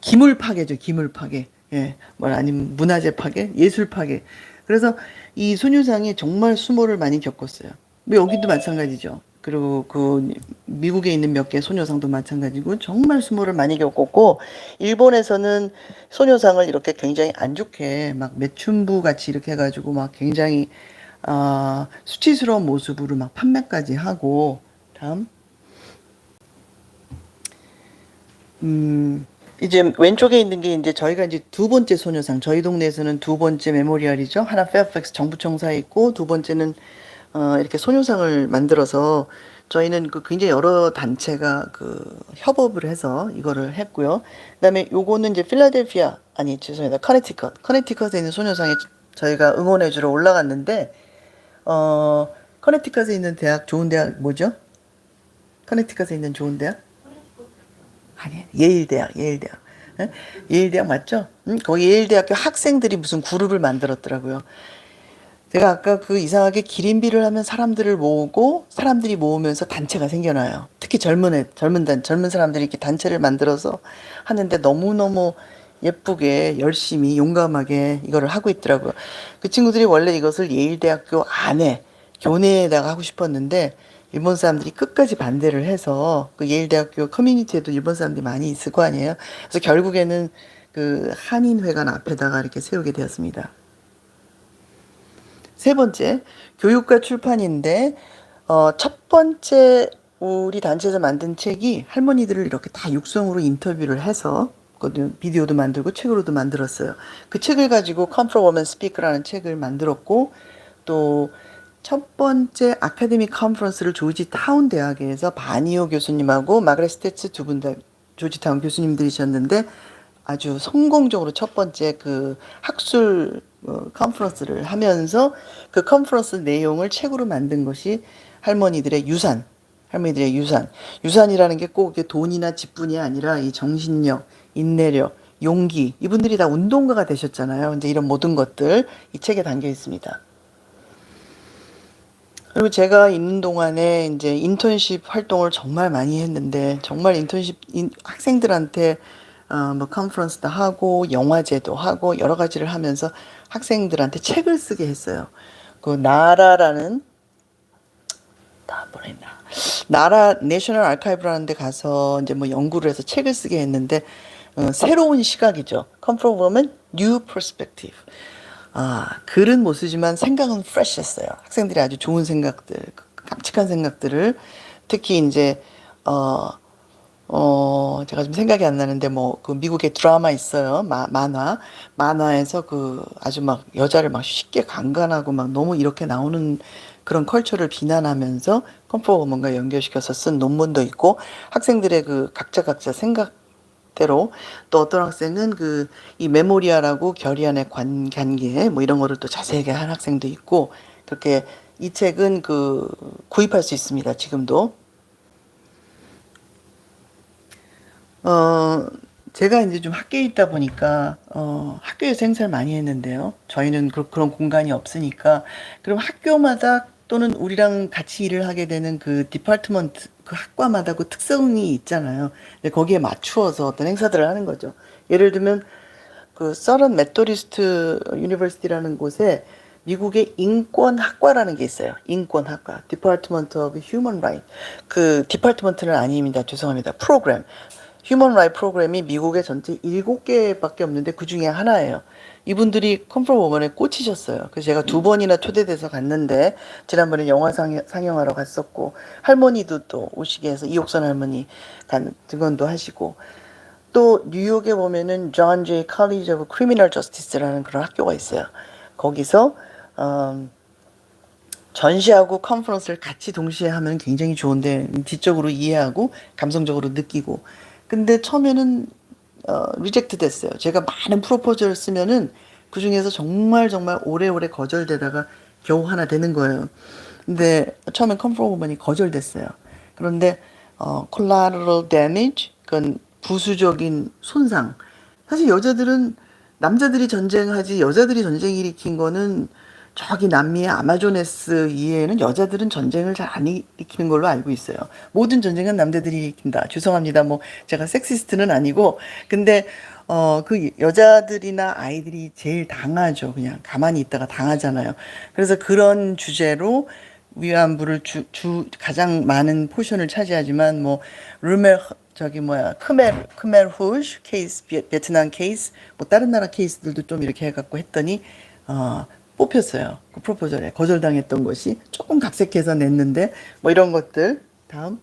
기물 파괴죠. 기물 파괴. 예. 뭐 아니면 문화재 파괴, 예술 파괴. 그래서 이 소녀상이 정말 수모를 많이 겪었어요. 뭐 여기도 마찬가지죠. 그리고 그 미국에 있는 몇 개 소녀상도 마찬가지고 정말 수모를 많이 겪었고 일본에서는 소녀상을 이렇게 굉장히 안 좋게 막 매춘부 같이 이렇게 해가지고 막 굉장히 수치스러운 모습으로 막 판매까지 하고 다음 이제 왼쪽에 있는 게 이제 저희가 이제 두 번째 소녀상, 저희 동네에서는 두 번째 메모리얼이죠. 하나 페어팩스 정부청사에 있고 두 번째는 이렇게 소녀상을 만들어서 저희는 그 굉장히 여러 단체가 그 협업을 해서 이거를 했고요. 그다음에 요거는 이제 필라델피아 아니 죄송합니다. 커네티컷에 있는 소녀상에 저희가 응원해주러 올라갔는데 커네티컷에 있는 대학 좋은 대학 뭐죠? 커네티컷에 있는 좋은 대학? 아니, 예일대학, 예일대학. 예? 예일대학 맞죠? 거기 예일대학교 학생들이 무슨 그룹을 만들었더라고요. 제가 아까 그 이상하게 기린비를 하면 사람들을 모으고 사람들이 모으면서 단체가 생겨나요. 특히 젊은 사람들이 이렇게 단체를 만들어서 하는데 너무너무 예쁘게 열심히 용감하게 이거를 하고 있더라고요. 그 친구들이 원래 이것을 예일대학교 안에 교내에다가 하고 싶었는데 일본 사람들이 끝까지 반대를 해서 그 예일대학교 커뮤니티에도 일본 사람들이 많이 있을 거 아니에요. 그래서 결국에는 그 한인회관 앞에다가 이렇게 세우게 되었습니다. 세 번째, 교육과 출판인데, 첫 번째 우리 단체에서 만든 책이 할머니들을 이렇게 다 육성으로 인터뷰를 해서, 비디오도 만들고 책으로도 만들었어요. 그 책을 가지고 Come From Women Speak라는 책을 만들었고, 또 첫 번째 아카데믹 컨퍼런스를 조지타운 대학에서 바니오 교수님하고 마그렛 스테츠 두 분 다 조지타운 교수님들이셨는데, 아주 성공적으로 첫 번째 그 학술 컨퍼런스를 하면서 그 컨퍼런스 내용을 책으로 만든 것이 할머니들의 유산, 할머니들의 유산. 유산이라는 게 꼭 돈이나 집뿐이 아니라 이 정신력, 인내력, 용기. 이분들이 다 운동가가 되셨잖아요. 이제 이런 모든 것들 이 책에 담겨 있습니다. 그리고 제가 있는 동안에 이제 인턴십 활동을 정말 많이 했는데, 정말 학생들한테 뭐 컨퍼런스도 하고 영화제도 하고 여러 가지를 하면서 학생들한테 책을 쓰게 했어요. 그 나라라는 다 보냈나? 나라 내셔널 아카이브라는 데 가서 이제 뭐 연구를 해서 책을 쓰게 했는데 새로운 시각이죠. Come from a woman, new perspective. 글은 못 쓰지만 생각은 fresh했어요. 학생들이 아주 좋은 생각들, 깜찍한 생각들을 특히 이제 제가 좀 생각이 안 나는데 뭐 그 미국의 드라마 있어요. 만화에서 그 아주 막 여자를 막 쉽게 강간하고 막 너무 이렇게 나오는 그런 컬처를 비난하면서 컴포먼과 연결시켜서 쓴 논문도 있고 학생들의 그 각자 생각대로 또 어떤 학생은 그 이 메모리아라고 결의안의 관계 뭐 이런 거를 또 자세하게 한 학생도 있고 그렇게 이 책은 그 구입할 수 있습니다. 지금도. 어, 제가 이제 좀 학교에 있다 보니까, 학교에서 행사를 많이 했는데요. 저희는 그런 공간이 없으니까, 그럼 학교마다 또는 우리랑 같이 일을 하게 되는 그 디파트먼트, 그 학과마다 그 특성이 있잖아요. 근데 거기에 맞추어서 어떤 행사들을 하는 거죠. 예를 들면, 그 서런 메토디스트 유니버시티라는 곳에 미국의 인권학과라는 게 있어요. 인권학과. Department of Human Rights. 그 디파트먼트는 아닙니다. 죄송합니다. 프로그램. 휴먼 라이트 프로그램이 미국에 전체 7개밖에 없는데 그 중에 하나예요. 이분들이 컴포트 워먼에 꽂히셨어요. 그래서 제가 2번이나 초대돼서 갔는데 지난번에 영화 상영하러 갔었고 할머니도 또 오시게 해서 이옥선 할머니 등원도 하시고 또 뉴욕에 보면은 존 J. College of Criminal Justice라는 그런 학교가 있어요. 거기서 전시하고 컨퍼런스를 같이 동시에 하면 굉장히 좋은데 지적으로 이해하고 감성적으로 느끼고 근데 처음에는 리젝트 됐어요. 제가 많은 프로포즈를 쓰면은 그 중에서 정말 오래오래 거절되다가 겨우 하나 되는 거예요. 근데 처음엔 컨퍼런스만이 거절됐어요. 그런데 collateral damage 그건 부수적인 손상. 사실 남자들이 전쟁하지 여자들이 전쟁 일으킨 거는 저기 남미의 아마조네스 이외에는 여자들은 전쟁을 잘 안 일으키는 걸로 알고 있어요. 모든 전쟁은 남자들이 일으킨다. 죄송합니다. 뭐 제가 섹시스트는 아니고 근데 그 여자들이나 아이들이 제일 당하죠. 그냥 가만히 있다가 당하잖아요. 그래서 그런 주제로 위안부를 가장 많은 포션을 차지하지만 뭐 르메 저기 뭐야 크메르 후르 케이스 베트남 케이스 뭐 다른 나라 케이스들도 좀 이렇게 해갖고 했더니 뽑혔어요. 그 프로포절에 거절당했던 것이 조금 각색해서 냈는데 뭐 이런 것들 다음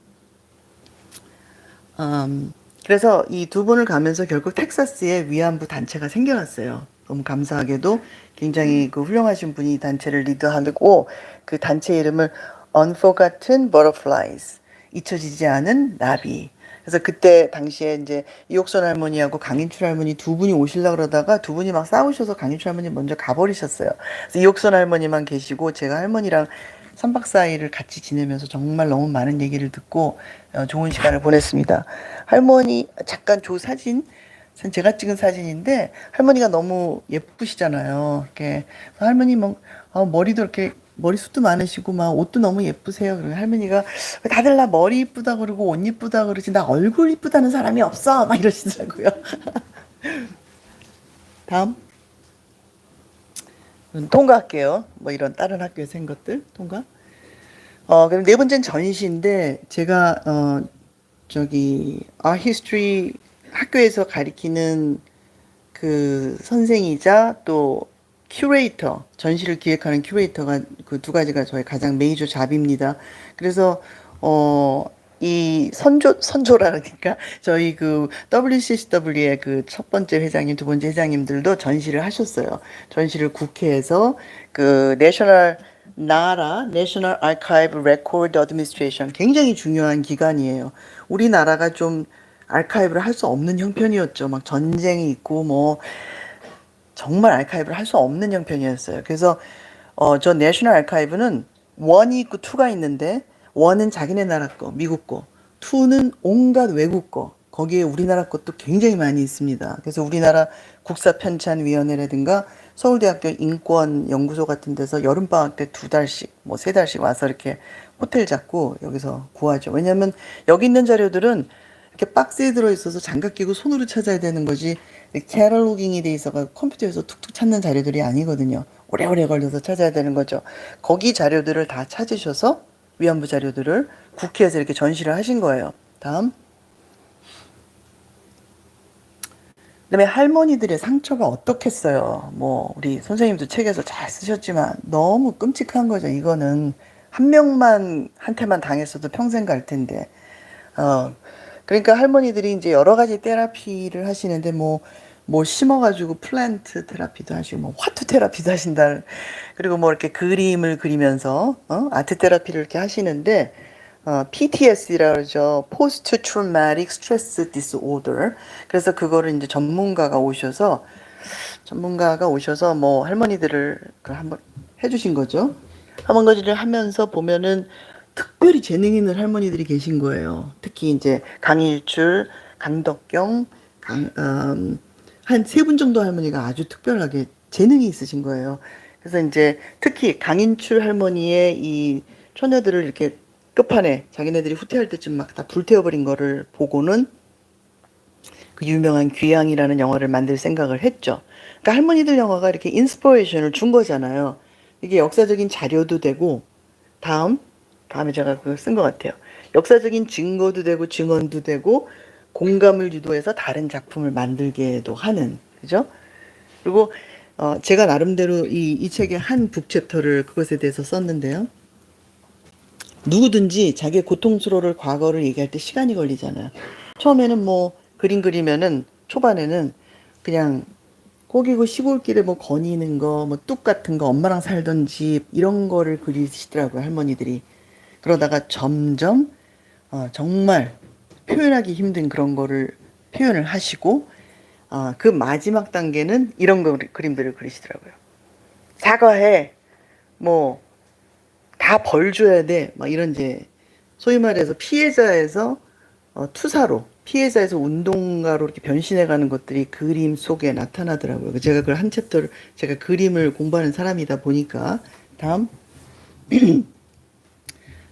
그래서 이 2번을 가면서 결국 텍사스에 위안부 단체가 생겨났어요. 너무 감사하게도 굉장히 그 훌륭하신 분이 이 단체를 리드하고 그 단체 이름을 Unforgotten Butterflies 잊혀지지 않은 나비. 그래서 그때 당시에 이제 이옥선 할머니하고 강인출 할머니 2분이 오시려고 그러다가 2분이 막 싸우셔서 강인출 할머니 먼저 가버리셨어요. 그래서 이옥선 할머니만 계시고 제가 할머니랑 3박 4일을 같이 지내면서 정말 너무 많은 얘기를 듣고 좋은 시간을 보냈습니다. 할머니 잠깐 사진 제가 찍은 사진인데 할머니가 너무 예쁘시잖아요. 이렇게 할머니 뭐 머리도 이렇게 머리숱도 많으시고 막 옷도 너무 예쁘세요. 그리고 할머니가 다들 나 머리 이쁘다 그러고 옷 이쁘다 그러지 나 얼굴 이쁘다는 사람이 없어 막 이러시더라고요. 다음 통과할게요. 뭐 이런 다른 학교에서 한 것들 통과. 그럼 네 번째는 전시인데 제가 저기 Art History 학교에서 가리키는 그 선생이자 또 큐레이터, 전시를 기획하는 큐레이터가 그 2가지가 저의 가장 메이저 잡입니다. 그래서 이 선조라니까 저희 그 WCCW의 그 첫 번째 회장님, 2번째 회장님들도 전시를 하셨어요. 전시를 국회에서 그 National Archive Record Administration 굉장히 중요한 기관이에요. 우리나라가 좀 아카이브를 할 수 없는 형편이었죠. 막 전쟁이 있고 뭐 정말 아카이브를 할 수 없는 형편이었어요. 그래서 저 내셔널 아카이브는 1이 있고 2가 있는데 1은 자기네 나라 거, 미국 거, 2는 온갖 외국 거, 거기에 우리나라 것도 굉장히 많이 있습니다. 그래서 우리나라 국사편찬위원회라든가 서울대학교 인권연구소 같은 데서 여름방학 때 2달씩, 뭐 3달씩 와서 이렇게 호텔 잡고 여기서 구하죠. 왜냐면 여기 있는 자료들은 이렇게 박스에 들어있어서 장갑 끼고 손으로 찾아야 되는 거지, 캐럴로깅이 돼 있어가 컴퓨터에서 툭툭 찾는 자료들이 아니거든요. 오래오래 걸려서 찾아야 되는 거죠. 거기 자료들을 다 찾으셔서 위안부 자료들을 국회에서 이렇게 전시를 하신 거예요. 다음. 그다음에 할머니들의 상처가 어떻겠어요. 뭐 우리 선생님도 책에서 잘 쓰셨지만 너무 끔찍한 거죠. 이거는 한 명만 한테만 당했어도 평생 갈 텐데. 그러니까 할머니들이 이제 여러 가지 테라피를 하시는데 뭐 심어가지고 플랜트 테라피도 하시고 뭐 화투 테라피도 하신다. 그리고 뭐 이렇게 그림을 그리면서 아트 테라피를 이렇게 하시는데 PTSD라고 그러죠. Post Traumatic Stress Disorder. 그래서 그거를 이제 전문가가 오셔서 뭐 할머니들을 그 한번 해주신 거죠. 할머니들을 하면서 보면은 특별히 재능 있는 할머니들이 계신 거예요. 특히 이제 강일출, 강덕경, 한 3분 정도 할머니가 아주 특별하게 재능이 있으신 거예요. 그래서 이제 특히 강인출 할머니의 이 처녀들을 이렇게 끝판에 자기네들이 후퇴할 때쯤 막 다 불태워버린 거를 보고는 그 유명한 귀향이라는 영화를 만들 생각을 했죠. 그러니까 할머니들 영화가 이렇게 인스퍼레이션을 준 거잖아요. 이게 역사적인 자료도 되고, 다음에 제가 그걸 쓴 것 같아요. 역사적인 증거도 되고, 증언도 되고, 공감을 유도해서 다른 작품을 만들게도 하는, 그죠? 그리고, 제가 나름대로 이 책의 한 북챕터를 그것에 대해서 썼는데요. 누구든지 자기의 고통스러울 과거를 얘기할 때 시간이 걸리잖아요. 처음에는 뭐 그림 그리면은 초반에는 그냥 꼭이고 시골길에 뭐 거니는 거, 뭐 뚝 같은 거, 엄마랑 살던 집 이런 거를 그리시더라고요, 할머니들이. 그러다가 점점 정말 표현하기 힘든 그런 거를 표현을 하시고 그 마지막 단계는 이런 그림들을 그리시더라고요. 사과해. 뭐 다 벌 줘야 돼. 막 이런 이제 소위 말해서 피해자에서 투사로, 피해자에서 운동가로 이렇게 변신해가는 것들이 그림 속에 나타나더라고요. 제가 그걸 한 챕터를, 제가 그림을 공부하는 사람이다 보니까. 다음.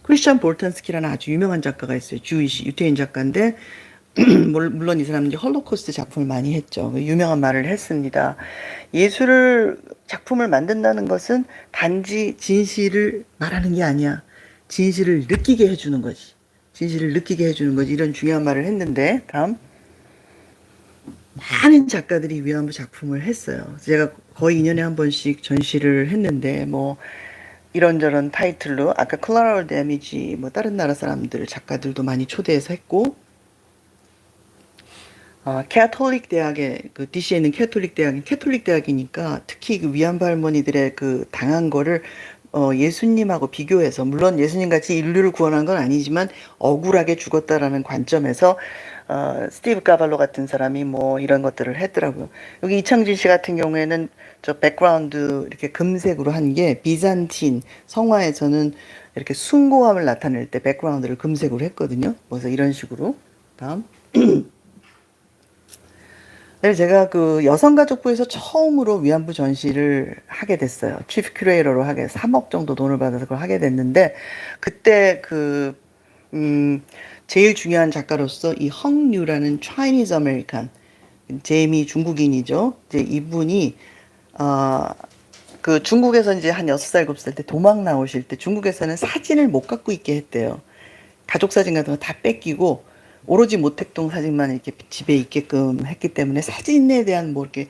크리스찬 볼탄스키라는 아주 유명한 작가가 있어요. 주이시 유태인 작가인데 물론 이 사람은 이제 헐로코스트 작품을 많이 했죠. 유명한 말을 했습니다. 예술을 작품을 만든다는 것은 단지 진실을 말하는 게 아니야. 진실을 느끼게 해주는 거지. 진실을 느끼게 해주는 거지. 이런 중요한 말을 했는데, 다음. 많은 작가들이 위안부 작품을 했어요. 제가 거의 2년에 한 번씩 전시를 했는데, 뭐 이런저런 타이틀로 아까 콜라라올 데미지, 뭐 다른 나라 사람들 작가들도 많이 초대해서 했고, 캐톨릭 대학에, 그 DC에 있는 캐톨릭 대학이 캐톨릭 대학이니까 특히 그 위안부 할머니들의 그 당한 거를 예수님하고 비교해서, 물론 예수님 같이 인류를 구원한 건 아니지만 억울하게 죽었다라는 관점에서 스티브 까발로 같은 사람이 뭐 이런 것들을 했더라고요. 여기 이창진 씨 같은 경우에는 저 백그라운드 이렇게 금색으로 한 게 비잔틴 성화에서는 이렇게 숭고함을 나타낼 때 백그라운드를 금색으로 했거든요. 그래서 이런 식으로. 다음. 네, 제가 그 여성가족부에서 처음으로 위안부 전시를 하게 됐어요. 치프 큐레이터로 3억 정도 돈을 받아서 그걸 하게 됐는데, 그때 제일 중요한 작가로서 이 헝류라는 Chinese American, 제미 중국인이죠. 이제 이분이, 그 중국에서 이제 한 6살, 7살 때 도망 나오실 때 중국에서는 사진을 못 갖고 있게 했대요. 가족 사진 같은 거 다 뺏기고, 오로지 모택동 사진만 이렇게 집에 있게끔 했기 때문에 사진에 대한 뭐 이렇게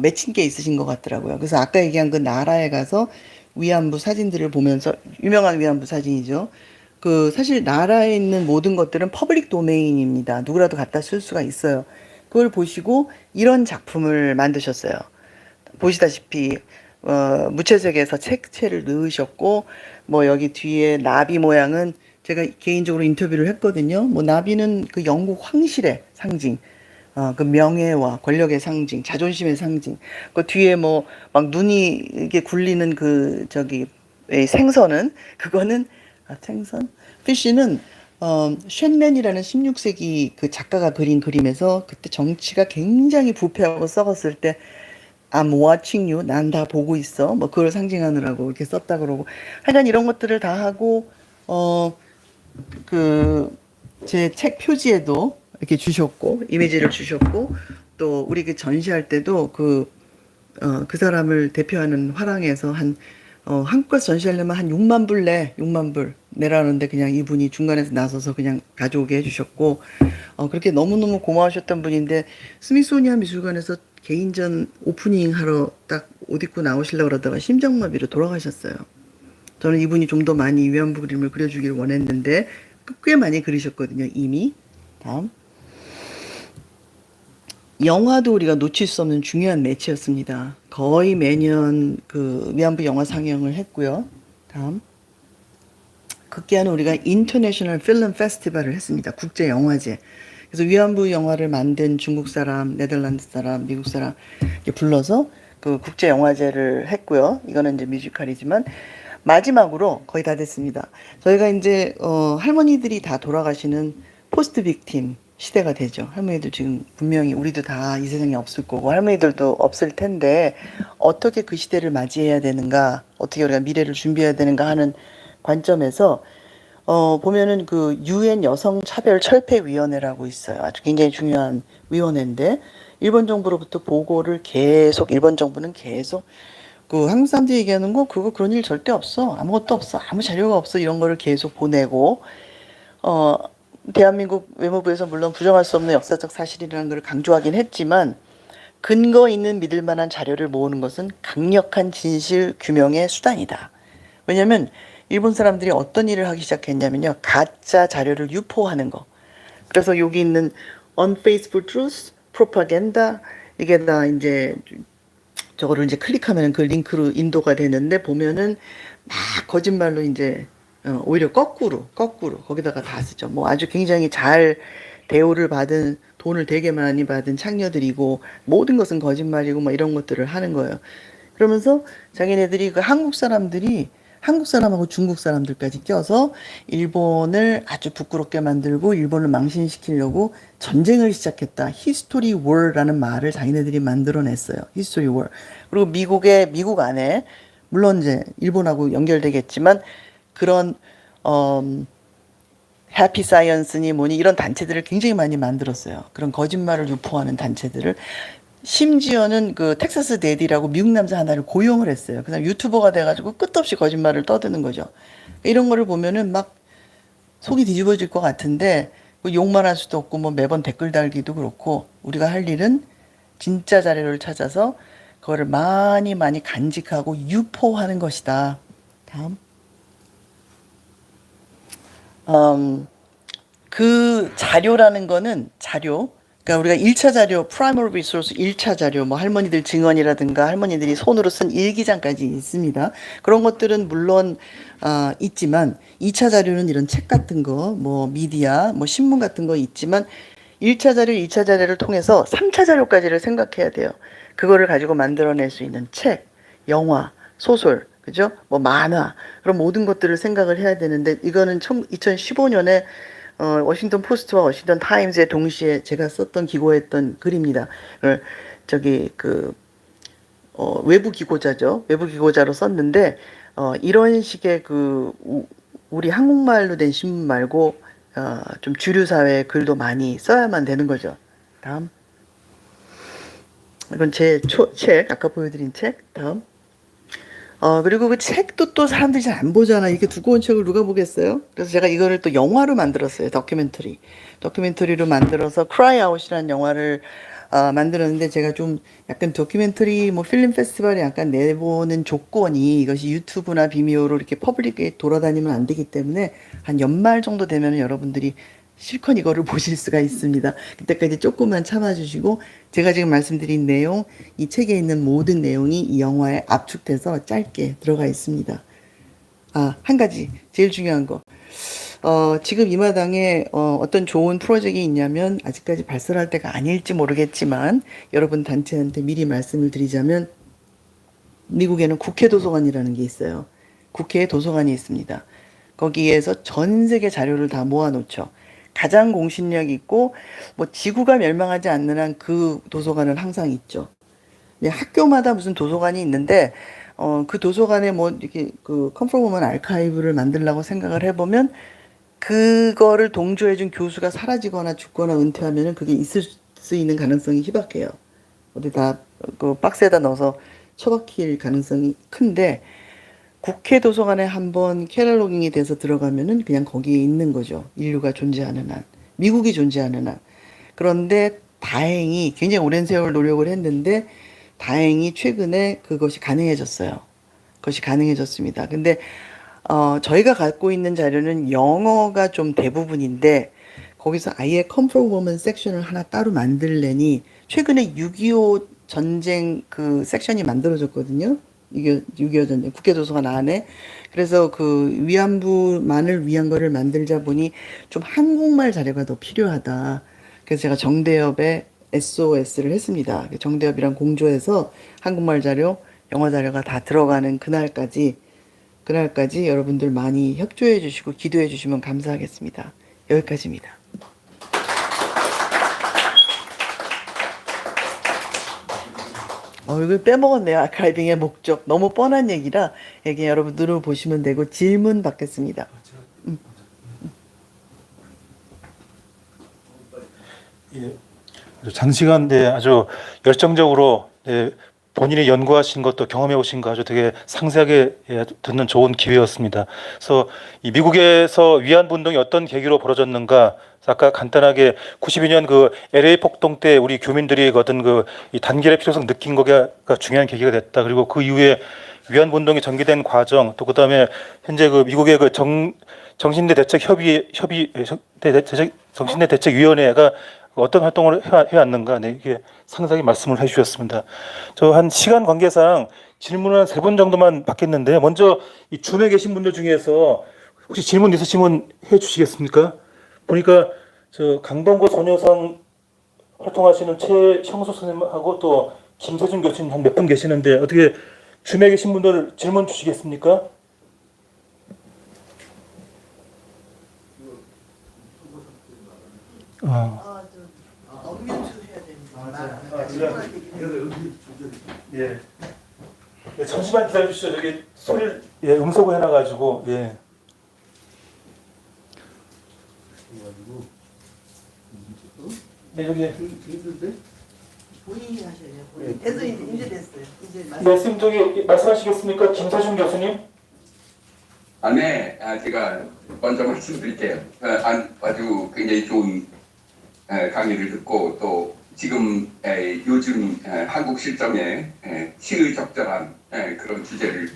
맺힌 게 있으신 것 같더라고요. 그래서 아까 얘기한 그 나라에 가서 위안부 사진들을 보면서, 유명한 위안부 사진이죠. 그 사실 나라에 있는 모든 것들은 퍼블릭 도메인입니다. 누구라도 갖다 쓸 수가 있어요. 그걸 보시고 이런 작품을 만드셨어요. 보시다시피 무채색에서 색채를 넣으셨고, 뭐 여기 뒤에 나비 모양은 제가 개인적으로 인터뷰를 했거든요. 뭐 나비는 그 영국 황실의 상징, 그 명예와 권력의 상징, 자존심의 상징. 그 뒤에 뭐 막 눈이 이게 굴리는 그 저기 생선은, 그거는 생선? 피쉬는 쉔넨이라는 16세기 그 작가가 그린 그림에서 그때 정치가 굉장히 부패하고 썩었을 때 I'm watching you. 난 다 보고 있어. 뭐 그걸 상징하느라고 이렇게 썼다 그러고. 하여간 이런 것들을 다 하고 그 제 책 표지에도 이렇게 주셨고 이미지를 주셨고 또 우리 그 전시할 때도 그 사람을 대표하는 화랑에서 한국 가서 전시하려면 한 6만 불 내, 6만 불 내라는데 그냥 이분이 중간에서 나서서 그냥 가져오게 해주셨고, 그렇게 너무너무 고마우셨던 분인데, 스미소니안 미술관에서 개인전 오프닝 하러 딱 옷 입고 나오시려고 그러다가 심장마비로 돌아가셨어요. 저는 이분이 좀 더 많이 위안부 그림을 그려주길 원했는데, 꽤 많이 그리셨거든요, 이미. 다음. 영화도 우리가 놓칠 수 없는 중요한 매체였습니다. 거의 매년 그 위안부 영화 상영을 했고요. 다음. 극기하는 우리가 인터내셔널 필름 페스티벌을 했습니다. 국제 영화제. 그래서 위안부 영화를 만든 중국 사람, 네덜란드 사람, 미국 사람 이렇게 불러서 그 국제 영화제를 했고요. 이거는 이제 뮤지컬이지만 마지막으로 거의 다 됐습니다. 저희가 이제 할머니들이 다 돌아가시는 포스트 빅팀 시대가 되죠. 할머니들 지금 분명히 우리도 다 이 세상에 없을 거고 할머니들도 없을 텐데 어떻게 그 시대를 맞이해야 되는가, 어떻게 우리가 미래를 준비해야 되는가 하는 관점에서 보면은 그 유엔 여성 차별 철폐 위원회라고 있어요. 아주 굉장히 중요한 위원회인데 일본 정부로부터 보고를 계속 일본 정부는 계속 그 한국 사람들이 얘기하는 거 그거 그런 일 절대 없어. 아무것도 없어. 아무 자료가 없어. 이런 거를 계속 보내고 어 대한민국 외무부에서 물론 부정할 수 없는 역사적 사실이라는 걸 강조하긴 했지만 근거 있는 믿을 만한 자료를 모으는 것은 강력한 진실 규명의 수단이다. 왜냐하면 일본 사람들이 어떤 일을 하기 시작했냐면요. 가짜 자료를 유포하는 거. 그래서 여기 있는 unfaithful truth, propaganda 이게 다 이제 저거를 이제 클릭하면 그 링크로 인도가 되는데 보면은 막 거짓말로 이제 오히려 거꾸로 거기다가 다 쓰죠. 뭐 아주 굉장히 잘 대우를 받은 돈을 되게 많이 받은 창녀들이고 모든 것은 거짓말이고 뭐 이런 것들을 하는 거예요. 그러면서 자기네들이 그 한국 사람들이 한국 사람하고 중국 사람들까지 껴서 일본을 아주 부끄럽게 만들고 일본을 망신시키려고 전쟁을 시작했다. 히스토리 월라는 말을 자기네들이 만들어냈어요. 히스토리 월. 그리고 미국 안에 물론 이제 일본하고 연결되겠지만 그런 해피 사이언스니 뭐니 이런 단체들을 굉장히 많이 만들었어요. 그런 거짓말을 유포하는 단체들을 심지어는 그 텍사스 데디라고 미국 남자 하나를 고용을 했어요. 그다음 유튜버가 돼가지고 끝없이 거짓말을 떠드는 거죠. 이런 거를 보면은 막 속이 뒤집어질 것 같은데 뭐 욕만 할 수도 없고 뭐 매번 댓글 달기도 그렇고 우리가 할 일은 진짜 자료를 찾아서 그거를 많이 간직하고 유포하는 것이다. 다음. 그 자료라는 거는 자료. 그러니까 우리가 1차 자료, primary resource 1차 자료, 뭐 할머니들 증언이라든가 할머니들이 손으로 쓴 일기장까지 있습니다. 그런 것들은 물론 있지만 2차 자료는 이런 책 같은 거, 뭐 미디어, 뭐 신문 같은 거 있지만 1차 자료, 2차 자료를 통해서 3차 자료까지를 생각해야 돼요. 그거를 가지고 만들어낼 수 있는 책, 영화, 소설, 그죠? 뭐 만화, 그런 모든 것들을 생각을 해야 되는데 이거는 2015년에 워싱턴 포스트와 워싱턴 타임즈에 동시에 제가 썼던 기고했던 글입니다. 저기 외부 기고자죠. 외부 기고자로 썼는데 이런 식의 우리 한국말로 된 신문 말고 좀 주류 사회 글도 많이 써야만 되는 거죠. 다음. 이건 제 책 아까 보여드린 책. 다음. 그리고 그 책도 또 사람들이 잘 안 보잖아. 이렇게 두꺼운 책을 누가 보겠어요? 그래서 제가 이거를 또 영화로 만들었어요. 다큐멘터리로 만들어서 Cry Out이라는 영화를 만들었는데 제가 좀 약간 다큐멘터리 뭐 필름 페스티벌에 약간 내보는 조건이 이것이 유튜브나 비미오로 이렇게 퍼블릭에 돌아다니면 안 되기 때문에 한 연말 정도 되면 여러분들이 실컷 이거를 보실 수가 있습니다. 그때까지 조금만 참아주시고 제가 지금 말씀드린 내용, 이 책에 있는 모든 내용이 이 영화에 압축돼서 짧게 들어가 있습니다. 한 가지 제일 중요한 거. 지금 이 마당에 어떤 좋은 프로젝트가 있냐면 아직까지 발설할 때가 아닐지 모르겠지만 여러분 단체한테 미리 말씀을 드리자면 미국에는 국회 도서관이라는 게 있어요. 국회에 도서관이 있습니다. 거기에서 전 세계 자료를 다 모아놓죠. 가장 공신력 있고 뭐 지구가 멸망하지 않는 한 그 도서관은 항상 있죠. 네, 학교마다 무슨 도서관이 있는데 그 도서관에 뭐 이렇게 그 컴포먼 아카이브를 만들려고 생각을 해보면 그거를 동조해준 교수가 사라지거나 죽거나 은퇴하면은 그게 있을 수 있는 가능성이 희박해요. 어디다 그 박스에다 넣어서 처박힐 가능성이 큰데 국회 도서관에 한번 캐탈로깅이 돼서 들어가면은 그냥 거기에 있는 거죠. 인류가 존재하는 한, 미국이 존재하는 한. 그런데 다행히 굉장히 오랜 세월 노력을 했는데 다행히 최근에 그것이 가능해졌어요. 그것이 가능해졌습니다. 근데 저희가 갖고 있는 자료는 영어가 좀 대부분인데 거기서 아예 컴포트 워먼 섹션을 하나 따로 만들려니 최근에 6.25 전쟁 그 섹션이 만들어졌거든요. 6.25 전쟁 국회 도서관 안에. 그래서 그 위안부만을 위한 거를 만들자 보니 좀 한국말 자료가 더 필요하다. 그래서 제가 정대협에 SOS를 했습니다. 정대협이랑 공조해서 한국말 자료, 영어 자료가 다 들어가는 그날까지 여러분들 많이 협조해 주시고 기도해 주시면 감사하겠습니다. 여기까지입니다. 이걸 빼먹었네요. 아카이빙의 목적. 너무 뻔한 얘기라 여기 여러분들은 보시면 되고 질문 받겠습니다. 예, 장시간 아주 열정적으로 본인이 연구하신 것도 경험해 오신 거 아주 되게 상세하게 듣는 좋은 기회였습니다. 그래서 이 미국에서 위안부 운동이 어떤 계기로 벌어졌는가, 아까 간단하게 92년 그 LA 폭동 때 우리 교민들이 어떤 이 단결의 필요성 느낀 거가 중요한 계기가 됐다. 그리고 그 이후에 위안부 운동이 전개된 과정, 또 그다음에 현재 그 미국의 그 정신대 대책 정신대 대책위원회가 어떤 활동을 해왔는가, 이게 상세하게 말씀을 해주셨습니다. 저 한 시간 관계상 질문을 한 3분 정도만 받겠는데, 먼저 이 줌에 계신 분들 중에서 혹시 질문 있으시면 해주시겠습니까? 보니까 저 강동구 소녀상 활동하시는 최형수 선생님하고 또 김세준 교수님 한 몇 분 계시는데, 어떻게 줌에 계신 분들 질문 주시겠습니까? 예. 예, 잠시만 기다려 주시죠. 저기 소리를 음소거 해놔가지고 예. 네, 여기 본인이 하셔야 돼요. 됐어요. 이제 됐어요. 이제 말씀 저기 말씀하시겠습니까, 김세준 교수님? 네. 제가 먼저 말씀드릴게요. 아주 굉장히 좋은 강의를 듣고 또 지금 요즘 한국 실정에 시의적절한 그런 주제를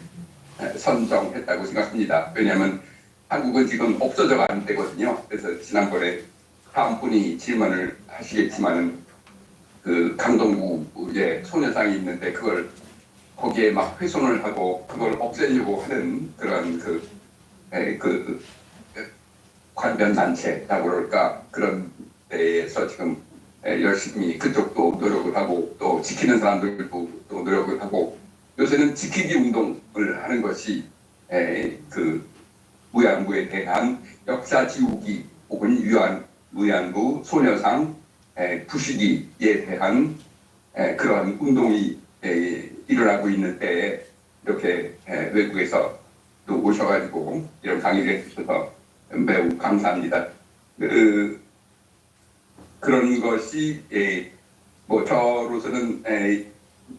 선정했다고 생각합니다. 왜냐하면 한국은 지금 없어져 가는 때거든요. 그래서 지난번에 다음 분이 질문을 하시겠지만은 그 강동구 소녀상이 있는데 그걸 거기에 막 훼손을 하고 그걸 없애려고 하는 그런 그 관변 단체라고 그럴까, 그런 데에서 지금 열심히 그쪽도 노력을 하고 또 지키는 사람들도 또 노력을 하고, 요새는 지키기 운동을 하는 것이 그 위안부에 대한 역사 지우기 혹은 위안부 소녀상 부수기에 대한 그런 운동이 일어나고 있는 때에 이렇게 외국에서 또 오셔가지고 이런 강의를 해주셔서 매우 감사합니다. 그런 것이 뭐 저로서는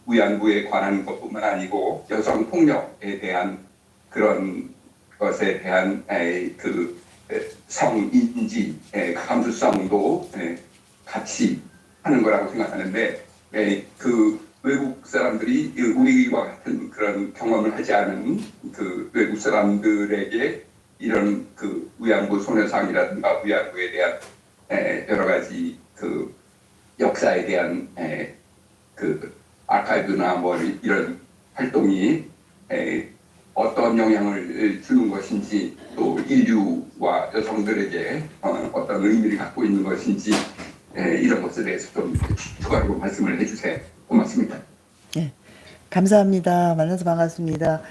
위안부에 관한 것뿐만 아니고 여성 폭력에 대한 그런 것에 대한 그 성인지 감수성도 같이 하는 거라고 생각하는데, 그 외국 사람들이 우리와 같은 그런 경험을 하지 않은 그 외국 사람들에게 이런 그 위안부 소녀상이라든가 위안부에 대한 여러 가지 그 역사에 대한 그 아카이브나 뭐 이런 활동이 어떤 영향을 주는 것인지, 또 인류와 여성들에게 어떤 의미를 갖고 있는 것인지 이런 것에 대해서 좀 추가로 말씀을 해주세요. 고맙습니다. 네, 감사합니다. 만나서 반갑습니다.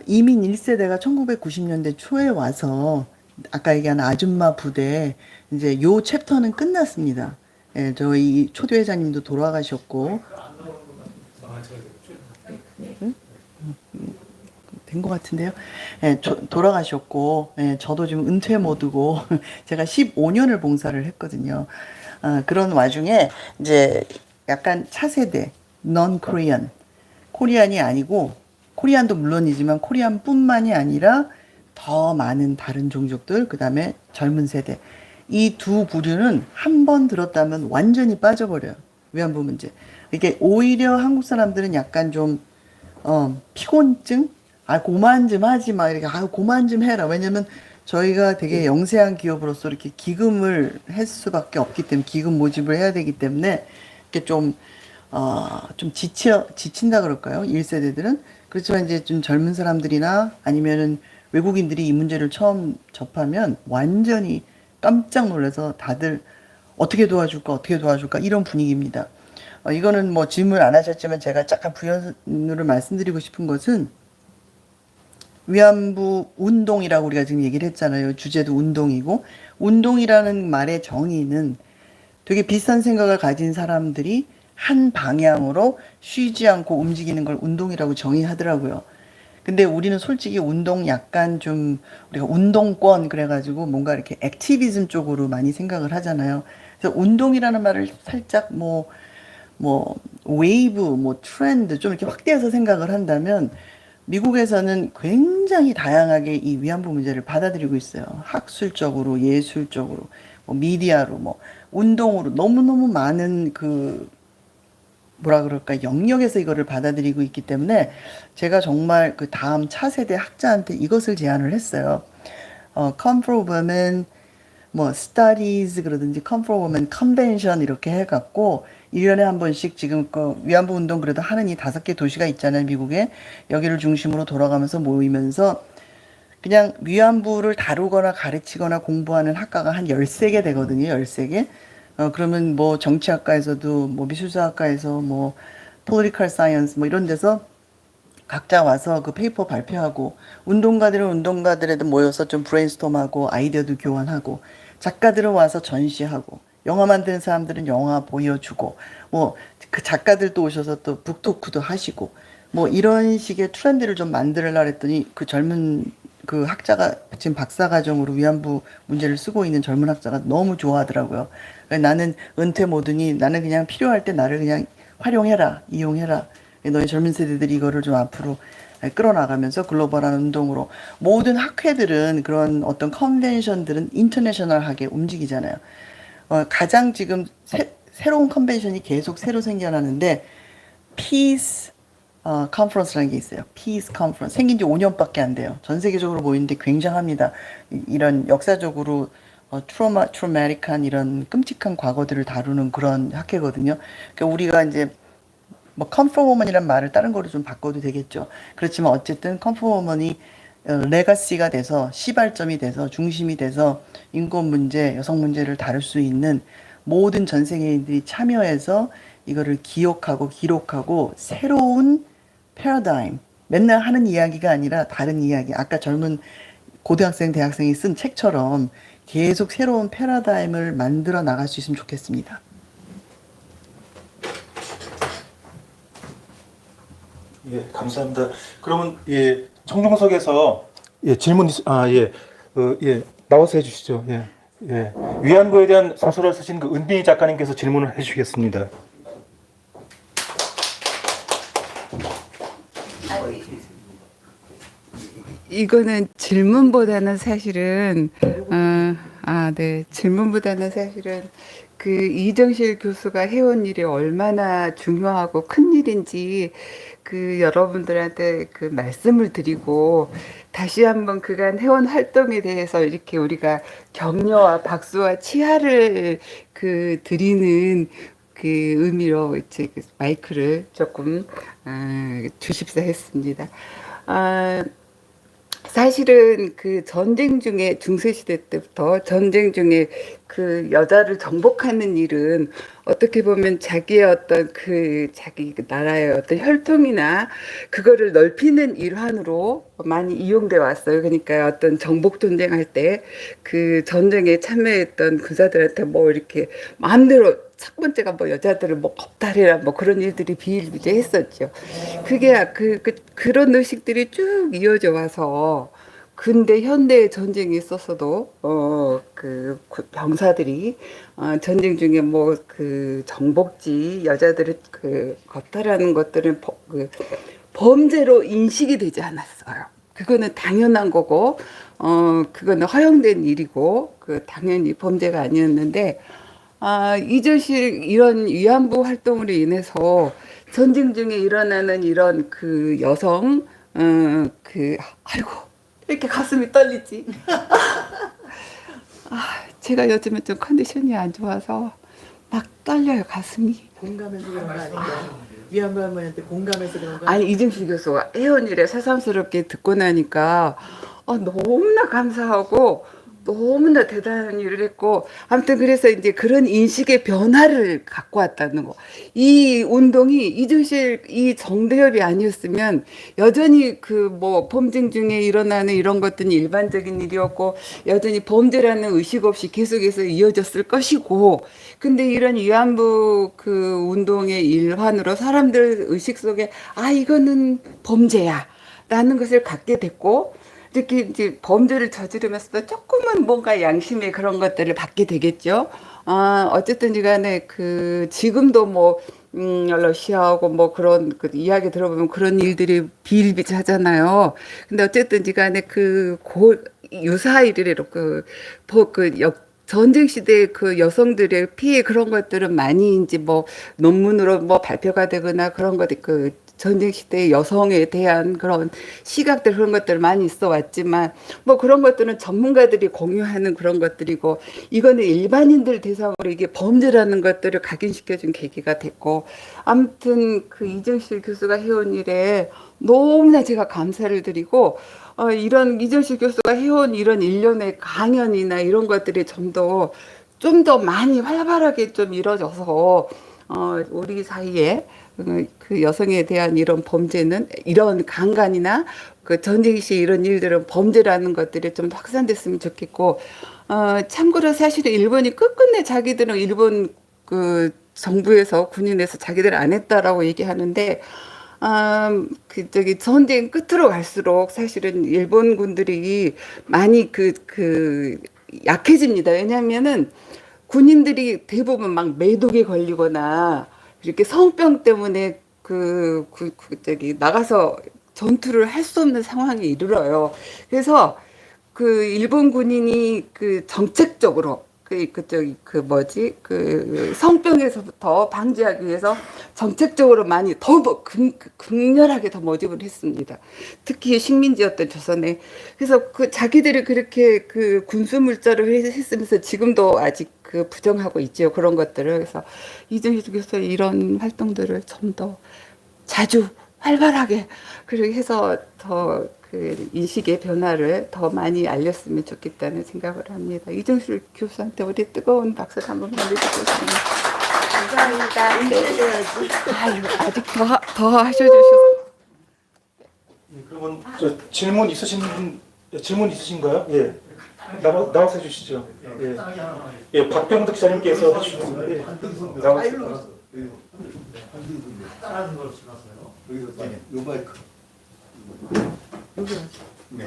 이민 1세대가 1990년대 초에 와서 아까 얘기한 아줌마 부대 이제 요 챕터는 끝났습니다. 예, 저희 초대 회장님도 돌아가셨고 된 것 같은데요. 예, 돌아가셨고, 예, 저도 지금 은퇴 모드고, 제가 15년을 봉사를 했거든요. 그런 와중에, 이제, 약간 차세대, non-Korean, 코리안이 아니고, 코리안도 물론이지만, 코리안 뿐만이 아니라, 더 많은 다른 종족들, 그 다음에 젊은 세대. 이 두 부류는 한 번 들었다면 완전히 빠져버려요. 위안부 문제. 이게 오히려 한국 사람들은 약간 좀, 피곤증? 고만 좀 하지 마. 이렇게, 고만 좀 해라. 왜냐면 저희가 되게 영세한 기업으로서 이렇게 기금을 할 수밖에 없기 때문에, 기금 모집을 해야 되기 때문에, 이렇게 좀 지친다 그럴까요? 1세대들은. 그렇지만 이제 좀 젊은 사람들이나 아니면은 외국인들이 이 문제를 처음 접하면 완전히 깜짝 놀라서 다들 어떻게 도와줄까 이런 분위기입니다. 이거는 뭐 질문 안 하셨지만 제가 잠깐 부연으로 말씀드리고 싶은 것은 위안부 운동이라고 우리가 지금 얘기를 했잖아요. 주제도 운동이고 운동이라는 말의 정의는 되게 비슷한 생각을 가진 사람들이 한 방향으로 쉬지 않고 움직이는 걸 운동이라고 정의하더라고요. 근데 우리는 솔직히 운동 약간 좀 우리가 운동권 그래가지고 뭔가 이렇게 액티비즘 쪽으로 많이 생각을 하잖아요. 그래서 운동이라는 말을 살짝 웨이브, 트렌드 좀 이렇게 확대해서 생각을 한다면 미국에서는 굉장히 다양하게 이 위안부 문제를 받아들이고 있어요. 학술적으로, 예술적으로, 미디어로, 운동으로 너무너무 많은 뭐라 그럴까, 영역에서 이거를 받아들이고 있기 때문에 제가 정말 그 다음 차세대 학자한테 이것을 제안을 했어요. Come for Women, studies 그러든지 Come for Women Convention 이렇게 해갖고 1년에 한 번씩 지금 위안부 운동 그래도 하는 이 5개 도시가 있잖아요, 미국에. 여기를 중심으로 돌아가면서 모이면서 그냥 위안부를 다루거나 가르치거나 공부하는 학과가 한 13개 되거든요, 13개. 그러면 정치학과에서도 미술사학과에서 political science 이런 데서 각자 와서 그 페이퍼 발표하고 운동가들은 운동가들에도 모여서 좀 브레인스톰하고 아이디어도 교환하고 작가들은 와서 전시하고 영화 만드는 사람들은 영화 보여주고 그 작가들도 오셔서 또 북토크도 하시고 이런 식의 트렌드를 좀 만들려고 했더니 그 젊은 그 학자가 지금 박사과정으로 위안부 문제를 쓰고 있는 젊은 학자가 너무 좋아하더라고요. 나는 은퇴 모드니 나는 그냥 필요할 때 나를 그냥 활용해라, 이용해라. 너희 젊은 세대들이 이거를 좀 앞으로 끌어나가면서 글로벌한 운동으로 모든 학회들은 그런 어떤 컨벤션들은 인터내셔널하게 움직이잖아요. 가장 지금 새로운 컨벤션이 계속 새로 생겨나는데 피스 컨퍼런스라는 게 있어요. 피스 컨퍼런스 생긴 지 5년밖에 안 돼요. 전 세계적으로 모이는데 굉장합니다. 이런 역사적으로 트로마틱한 이런 끔찍한 과거들을 다루는 그런 학회거든요. 그러니까 우리가 이제 컴포머먼이란 말을 다른 거로 좀 바꿔도 되겠죠. 그렇지만 어쨌든 컴포머먼이 레가시가 돼서 시발점이 돼서 중심이 돼서 인권 문제, 여성 문제를 다룰 수 있는 모든 전 세계인들이 참여해서 이거를 기억하고 기록하고 새로운 패러다임, 맨날 하는 이야기가 아니라 다른 이야기, 아까 젊은 고등학생, 대학생이 쓴 책처럼 계속 새로운 패러다임을 만들어 나갈 수 있으면 좋겠습니다. 예, 감사합니다. 그러면 청정석에서 질문 나와서 해주시죠. 위안부에 대한 소설을 쓰신 그 은빈희 작가님께서 질문을 해주시겠습니다. 이거는 질문보다는 사실은 질문보다는 사실은 그 이정실 교수가 해온 일이 얼마나 중요하고 큰 일인지 그 여러분들한테 그 말씀을 드리고 다시 한번 그간 해온 활동에 대해서 이렇게 우리가 격려와 박수와 치하를 드리는 그 의미로 이제 마이크를 조금 주십사 했습니다. 사실은 그 전쟁 중에 중세시대 때부터 전쟁 중에 그 여자를 정복하는 일은 어떻게 보면 자기의 어떤 그 자기 그 나라의 어떤 혈통이나 그거를 넓히는 일환으로 많이 이용돼 왔어요. 그러니까 어떤 정복 전쟁할 때 그 전쟁에 참여했던 군사들한테 뭐 이렇게 마음대로 첫 번째가 뭐 여자들을 뭐 겁탈해라 뭐 그런 일들이 비일비재했었죠. 그게 그런 의식들이 쭉 이어져 와서 근대 현대 전쟁이 있었어도 병사들이 전쟁 중에 뭐 그 정복지 여자들을 그 겁탈하는 것들은 범죄로 인식이 되지 않았어요. 그거는 당연한 거고 그거는 허용된 일이고 그 당연히 범죄가 아니었는데 이조실 이런 위안부 활동으로 인해서 전쟁 중에 일어나는 이런 그 여성 아이고 이렇게 가슴이 떨리지. 제가 요즘에 좀 컨디션이 안 좋아서 막 떨려요 가슴이. 공감해서 그런 거 아닌가? 위안부 할머니한테 공감해서 그런 거 아니 이정실 교수가 해온 일에 새삼스럽게 듣고 나니까 너무나 감사하고 너무나 대단한 일을 했고 아무튼 그래서 이제 그런 인식의 변화를 갖고 왔다는 거. 이 운동이 이정실 이 정대협이 아니었으면 여전히 그 뭐 범죄 중에 일어나는 이런 것들은 일반적인 일이었고 여전히 범죄라는 의식 없이 계속해서 이어졌을 것이고 근데 이런 위안부 그 운동의 일환으로 사람들 의식 속에 이거는 범죄야 라는 것을 갖게 됐고 이렇게 이제 범죄를 저지르면서도 조금은 뭔가 양심의 그런 것들을 받게 되겠죠. 어쨌든지 간에 그 지금도 뭐 러시아하고 뭐 그런 그 이야기 들어보면 그런 일들이 비일비재하잖아요. 근데 어쨌든지 간에 유사일이래로 전쟁 시대 그 여성들의 피해 그런 것들은 많이 이제 뭐 논문으로 뭐 발표가 되거나 그런 것들 그 전쟁 시대의 여성에 대한 그런 시각들 그런 것들 많이 있어 왔지만 뭐 그런 것들은 전문가들이 공유하는 그런 것들이고 이거는 일반인들 대상으로 이게 범죄라는 것들을 각인시켜 준 계기가 됐고 아무튼 그 이정실 교수가 해온 일에 너무나 제가 감사를 드리고 이런 이정실 교수가 해온 이런 일련의 강연이나 이런 것들이 좀 더 많이 활발하게 좀 이루어져서 우리 사이에 그 여성에 대한 이런 범죄는 이런 강간이나 그 전쟁 시 이런 일들은 범죄라는 것들이 좀 확산됐으면 좋겠고 참고로 사실은 일본이 끝끝내 자기들은 일본 그 정부에서 군인에서 자기들 안 했다라고 얘기하는데 전쟁 끝으로 갈수록 사실은 일본 군들이 많이 약해집니다. 왜냐하면은 군인들이 대부분 막 매독에 걸리거나 이렇게 성병 때문에 나가서 전투를 할 수 없는 상황에 이르러요. 그래서 그 일본 군인이 그 정책적으로 성병에서부터 방지하기 위해서 정책적으로 많이 더 극렬하게 더 모집을 했습니다. 특히 식민지였던 조선에. 그래서 그 자기들이 그렇게 그 군수 물자를 했으면서 지금도 아직 그 부정하고 있죠. 그런 것들을. 그래서 이정희 교수의 이런 활동들을 좀 더 자주 활발하게 그렇게 해서 더 그 인식의 변화를 더 많이 알렸으면 좋겠다는 생각을 합니다. 이정실 교수한테 우리 뜨거운 박수를 한번 보내주겠습니다. 감사합니다. 아유, 아직 더 하셔주셔서. 그러면 질문 있으신가요? 예. 나와서 해주시죠. 예. 예, 박병득 기자님께서 해주셨습니다. 예. 나와서. 따라하는 걸 쓰나서요? 여기서 요 마이크. 네.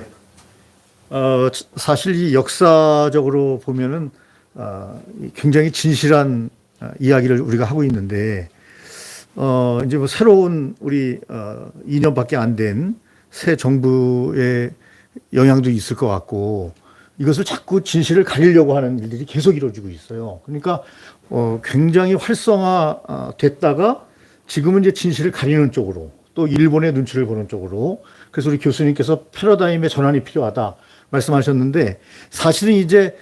사실 이 역사적으로 보면은 굉장히 진실한 이야기를 우리가 하고 있는데 이제 뭐 새로운 우리 2년밖에 안 된 새 정부의 영향도 있을 것 같고 이것을 자꾸 진실을 가리려고 하는 일들이 계속 이루어지고 있어요. 그러니까 굉장히 활성화 됐다가 지금은 이제 진실을 가리는 쪽으로 또 일본의 눈치를 보는 쪽으로 그래서 우리 교수님께서 패러다임의 전환이 필요하다 말씀하셨는데 사실은 이제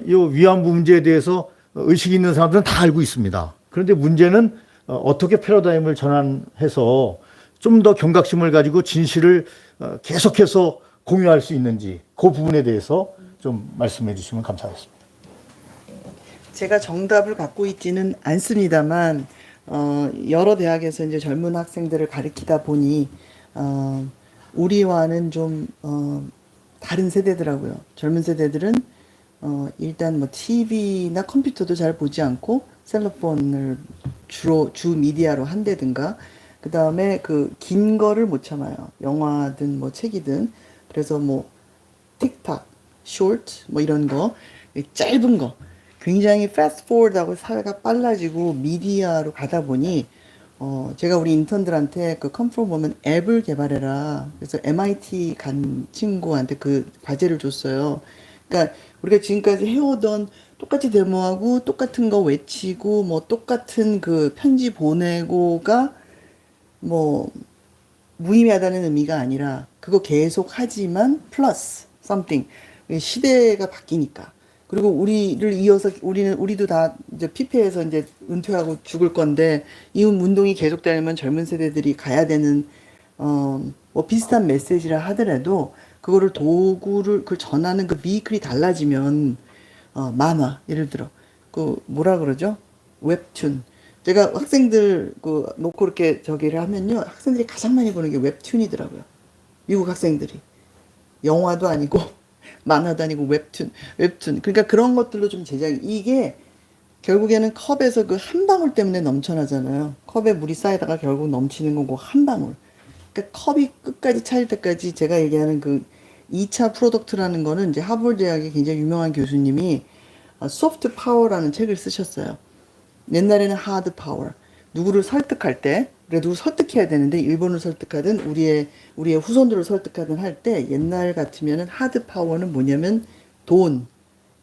이 위안부 문제에 대해서 의식이 있는 사람들은 다 알고 있습니다. 그런데 문제는 어떻게 패러다임을 전환해서 좀 더 경각심을 가지고 진실을 계속해서 공유할 수 있는지 그 부분에 대해서 좀 말씀해 주시면 감사하겠습니다. 제가 정답을 갖고 있지는 않습니다만 여러 대학에서 이제 젊은 학생들을 가르치다 보니 우리와는 좀 다른 세대더라고요. 젊은 세대들은 일단 뭐 TV나 컴퓨터도 잘 보지 않고 셀러폰을 주로 주 미디어로 한다든가, 그 다음에 그 긴 거를 못 참아요. 영화든 뭐 책이든. 그래서 뭐 틱탁, 쇼트 뭐 이런 거, 짧은 거 굉장히 패스트 포워드하고 사회가 빨라지고 미디어로 가다 보니 제가 우리 인턴들한테 그 컴프로 보면 앱을 개발해라. 그래서 MIT 간 친구한테 그 과제를 줬어요. 그러니까 우리가 지금까지 해오던 똑같이 데모하고 똑같은 거 외치고 뭐 똑같은 그 편지 보내고가 뭐 무의미하다는 의미가 아니라 그거 계속 하지만 플러스 something. 시대가 바뀌니까. 그리고 우리를 이어서 우리도 다 이제 피폐해서 이제 은퇴하고 죽을 건데 이 운동이 계속되려면 젊은 세대들이 가야 되는 뭐 비슷한 메시지라 하더라도 그거를 도구를 그걸 전하는 그 비클이 달라지면 만화 예를 들어 그 뭐라 그러죠? 웹툰. 제가 학생들 그 놓고 이렇게 저기를 하면요, 학생들이 가장 많이 보는 게 웹툰이더라고요. 미국 학생들이. 영화도 아니고 만화도 아니고 웹툰. 그러니까 그런 것들로 좀 제작이, 이게 결국에는 컵에서 그 한 방울 때문에 넘쳐나잖아요. 컵에 물이 쌓이다가 결국 넘치는 건 그 한 방울. 그러니까 컵이 끝까지 차일 때까지, 제가 얘기하는 그 2차 프로덕트라는 거는 이제 하버드 대학의 굉장히 유명한 교수님이 소프트 파워라는 책을 쓰셨어요. 옛날에는 하드 파워. 누구를 설득할 때, 그래 누구 설득해야 되는데 일본을 설득하든 우리의 후손들을 설득하든 할 때 옛날 같으면은 하드 파워는 뭐냐면 돈,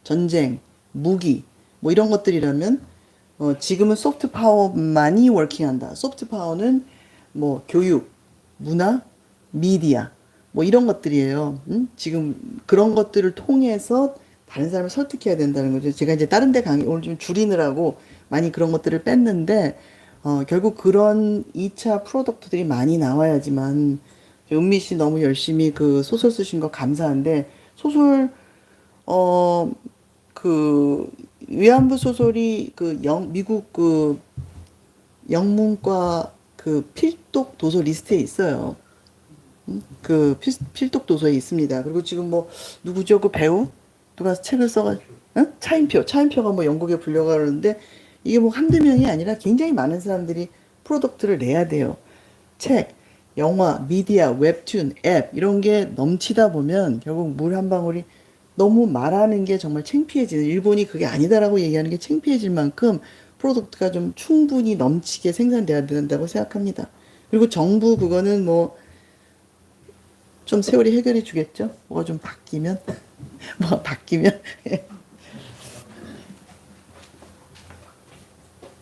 전쟁, 무기 뭐 이런 것들이라면 지금은 소프트 파워만이 워킹한다. 소프트 파워는 뭐 교육, 문화, 미디어 뭐 이런 것들이에요. 지금 그런 것들을 통해서 다른 사람을 설득해야 된다는 거죠. 제가 이제 다른 데 강의 오늘 좀 줄이느라고 많이 그런 것들을 뺐는데 결국 그런 2차 프로덕트들이 많이 나와야지만, 은미 씨 너무 열심히 그 소설 쓰신 거 감사한데, 소설 그 위안부 소설이 그 미국 그 영문과 그 필독 도서 리스트에 있어요. 그 필독 도서에 있습니다. 그리고 지금 뭐 누구죠? 그 배우 누가 책을 써가지고 차인표가 뭐 영국에 불려가는데, 이게 뭐 한두 명이 아니라 굉장히 많은 사람들이 프로덕트를 내야 돼요. 책, 영화, 미디어, 웹툰, 앱 이런 게 넘치다 보면 결국 물 한 방울이 너무 말하는 게 정말 창피해지는, 일본이 그게 아니다라고 얘기하는 게 창피해질 만큼 프로덕트가 좀 충분히 넘치게 생산돼야 된다고 생각합니다. 그리고 정부 그거는 뭐 좀 세월이 해결해 주겠죠. 뭐가 좀 바뀌면 뭐 바뀌면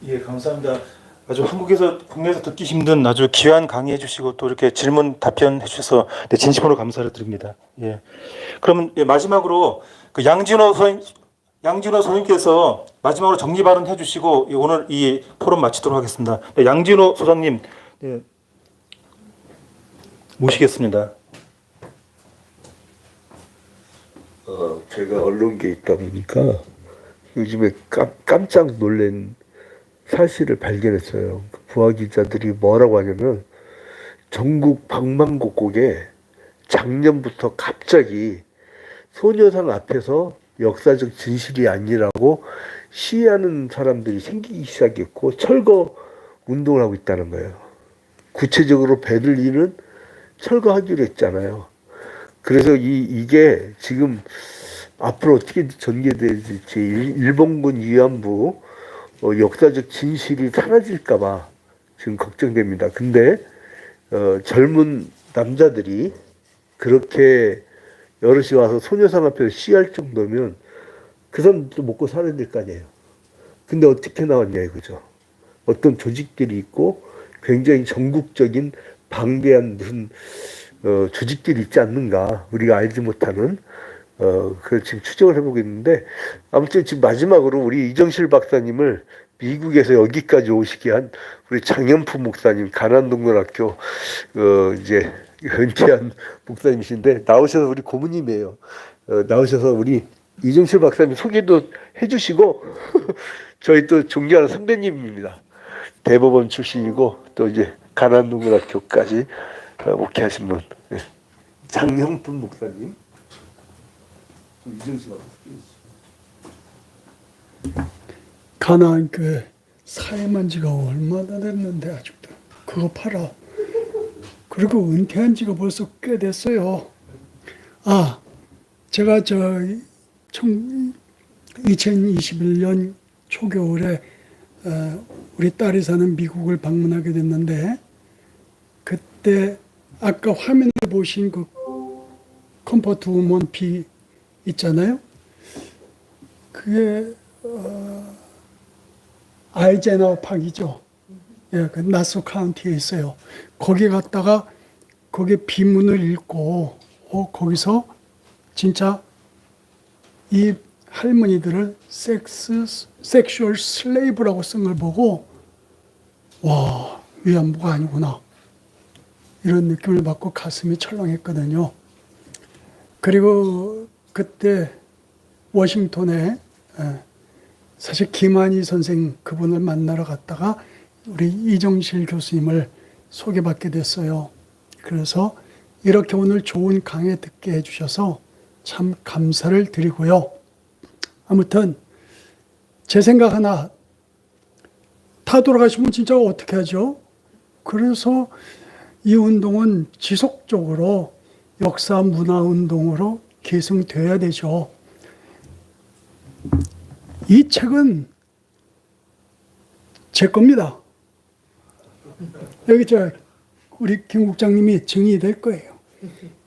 예, 감사합니다. 아주 한국에서 국내에서 듣기 힘든 아주 귀한 강의해 주시고 또 이렇게 질문 답변해 주셔서 진심으로 감사를 드립니다. 예. 그러면 마지막으로 그 양진호 선생님께서 마지막으로 정리 발언 해 주시고 오늘 이 토론 마치도록 하겠습니다. 네, 양진호 소장님, 네, 모시겠습니다. 제가 언론계에 있다 보니까 요즘에 깜짝 놀란 사실을 발견했어요. 부하 기자들이 뭐라고 하냐면 전국 방방곡곡에 작년부터 갑자기 소녀상 앞에서 역사적 진실이 아니라고 시위하는 사람들이 생기기 시작했고 철거 운동을 하고 있다는 거예요. 구체적으로 베를린은 철거하기로 했잖아요. 그래서 이게 지금 앞으로 어떻게 전개될지, 일본군 위안부 역사적 진실이 사라질까봐 지금 걱정됩니다. 근데 젊은 남자들이 그렇게 여럿이 와서 소녀상 앞에서 시위할 정도면 그 사람도 먹고 살아야 될 거 아니에요. 근데 어떻게 나왔냐 이거죠. 어떤 조직들이 있고 굉장히 전국적인 방대한 무슨 조직들이 있지 않는가, 우리가 알지 못하는. 그걸 지금 추정을 해보고 있는데, 아무튼 지금 마지막으로 우리 이정실 박사님을 미국에서 여기까지 오시게 한 우리 장현프 목사님, 가난동문학교 이제 은퇴한 목사님이신데 나오셔서 우리 고모님이에요. 나오셔서 우리 이정실 박사님 소개도 해주시고 저희 또 존경하는 선배님입니다. 대법원 출신이고 또 이제 가난농문학교까지 목회하신 분 장형돈 목사님. 이정실 박사님. 가나안 교회 사회만 지가 얼마나 됐는데 아직도 그거 팔아. 그리고 은퇴한 지가 벌써 꽤 됐어요. 제가 2021년 초겨울에 우리 딸이 사는 미국을 방문하게 됐는데 그때 아까 화면에 보신 그 컴포트 우먼 비 있잖아요. 그게 아이제너 파크이죠. 예, 그 나소 카운티에 있어요. 거기 갔다가 거기 비문을 읽고 거기서 진짜 이 할머니들을 섹슈얼 슬레이브라고 쓴 걸 보고 와, 위안부가 아니구나 이런 느낌을 받고 가슴이 철렁했거든요. 그리고 그때 워싱턴에 사실 김한희 선생 그분을 만나러 갔다가 우리 이정실 교수님을 소개받게 됐어요. 그래서 이렇게 오늘 좋은 강의 듣게 해주셔서 참 감사를 드리고요. 아무튼 제 생각 하나, 다 돌아가시면 진짜 어떻게 하죠? 그래서 이 운동은 지속적으로 역사 문화 운동으로 계승돼야 되죠. 이 책은 제 겁니다. 여기 우리 김 국장님이 증인이 될 거예요.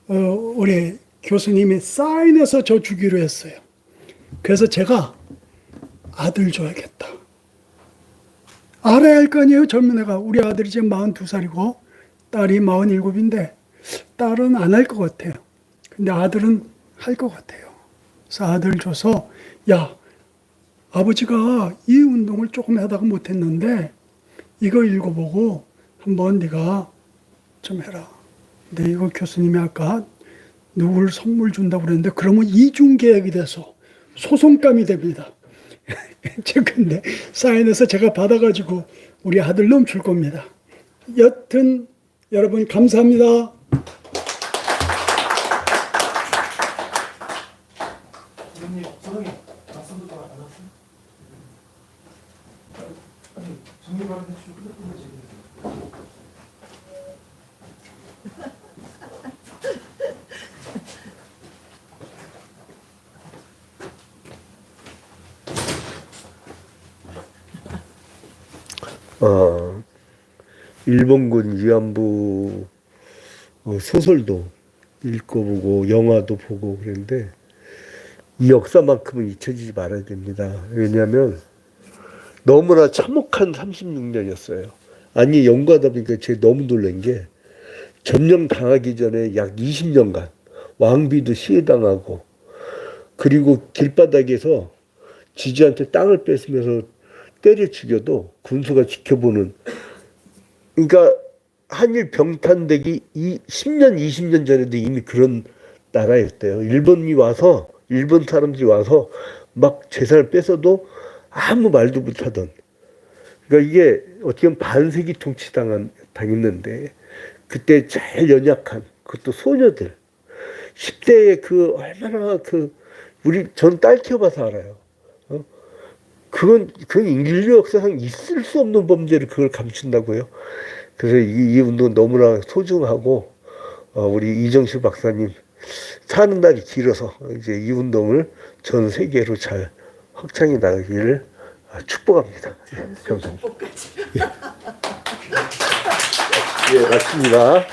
우리 교수님이 사인해서 저 주기로 했어요. 그래서 제가 아들 줘야겠다. 알아야 할 거 아니에요, 젊은 애가. 우리 아들이 지금 42살이고 딸이 47인데 딸은 안 할 것 같아요. 근데 아들은 할 것 같아요. 그래서 아들 줘서 야, 아버지가 이 운동을 조금 하다가 못했는데 이거 읽어보고 한번 네가 좀 해라. 근데 이거 교수님이 아까 누구를 선물 준다고 그랬는데 그러면 이중계약이 돼서 소송감이 됩니다. 근데 사인해서 제가 받아가지고 우리 아들놈 줄 겁니다. 여튼 여러분 감사합니다. 일본군 위안부 소설도 읽어보고 영화도 보고 그랬는데 이 역사만큼은 잊혀지지 말아야 됩니다. 왜냐하면 너무나 참혹한 36년이었어요. 아니 연구하다 보니까 제가 너무 놀란 게 점령 당하기 전에 약 20년간 왕비도 시해당하고 그리고 길바닥에서 지주한테 땅을 뺏으면서 때려 죽여도 군수가 지켜보는, 그러니까 한일 병탄되기 10년, 20년 전에도 이미 그런 나라였대요. 일본 사람들이 와서 막 재산을 뺏어도 아무 말도 못하던. 그러니까 이게 어떻게 보면 반세기 통치당했는데 그때 제일 연약한 그것도 소녀들 10대에 그 얼마나 전 딸 키워봐서 알아요. 그건 인류 역사상 있을 수 없는 범죄를 그걸 감춘다고요. 그래서 이 운동은 너무나 소중하고 우리 이정실 박사님 사는 날이 길어서 이제 이 운동을 전 세계로 잘 확장해 나가기를 축복합니다. 감사합니다. 예, 맞습니다.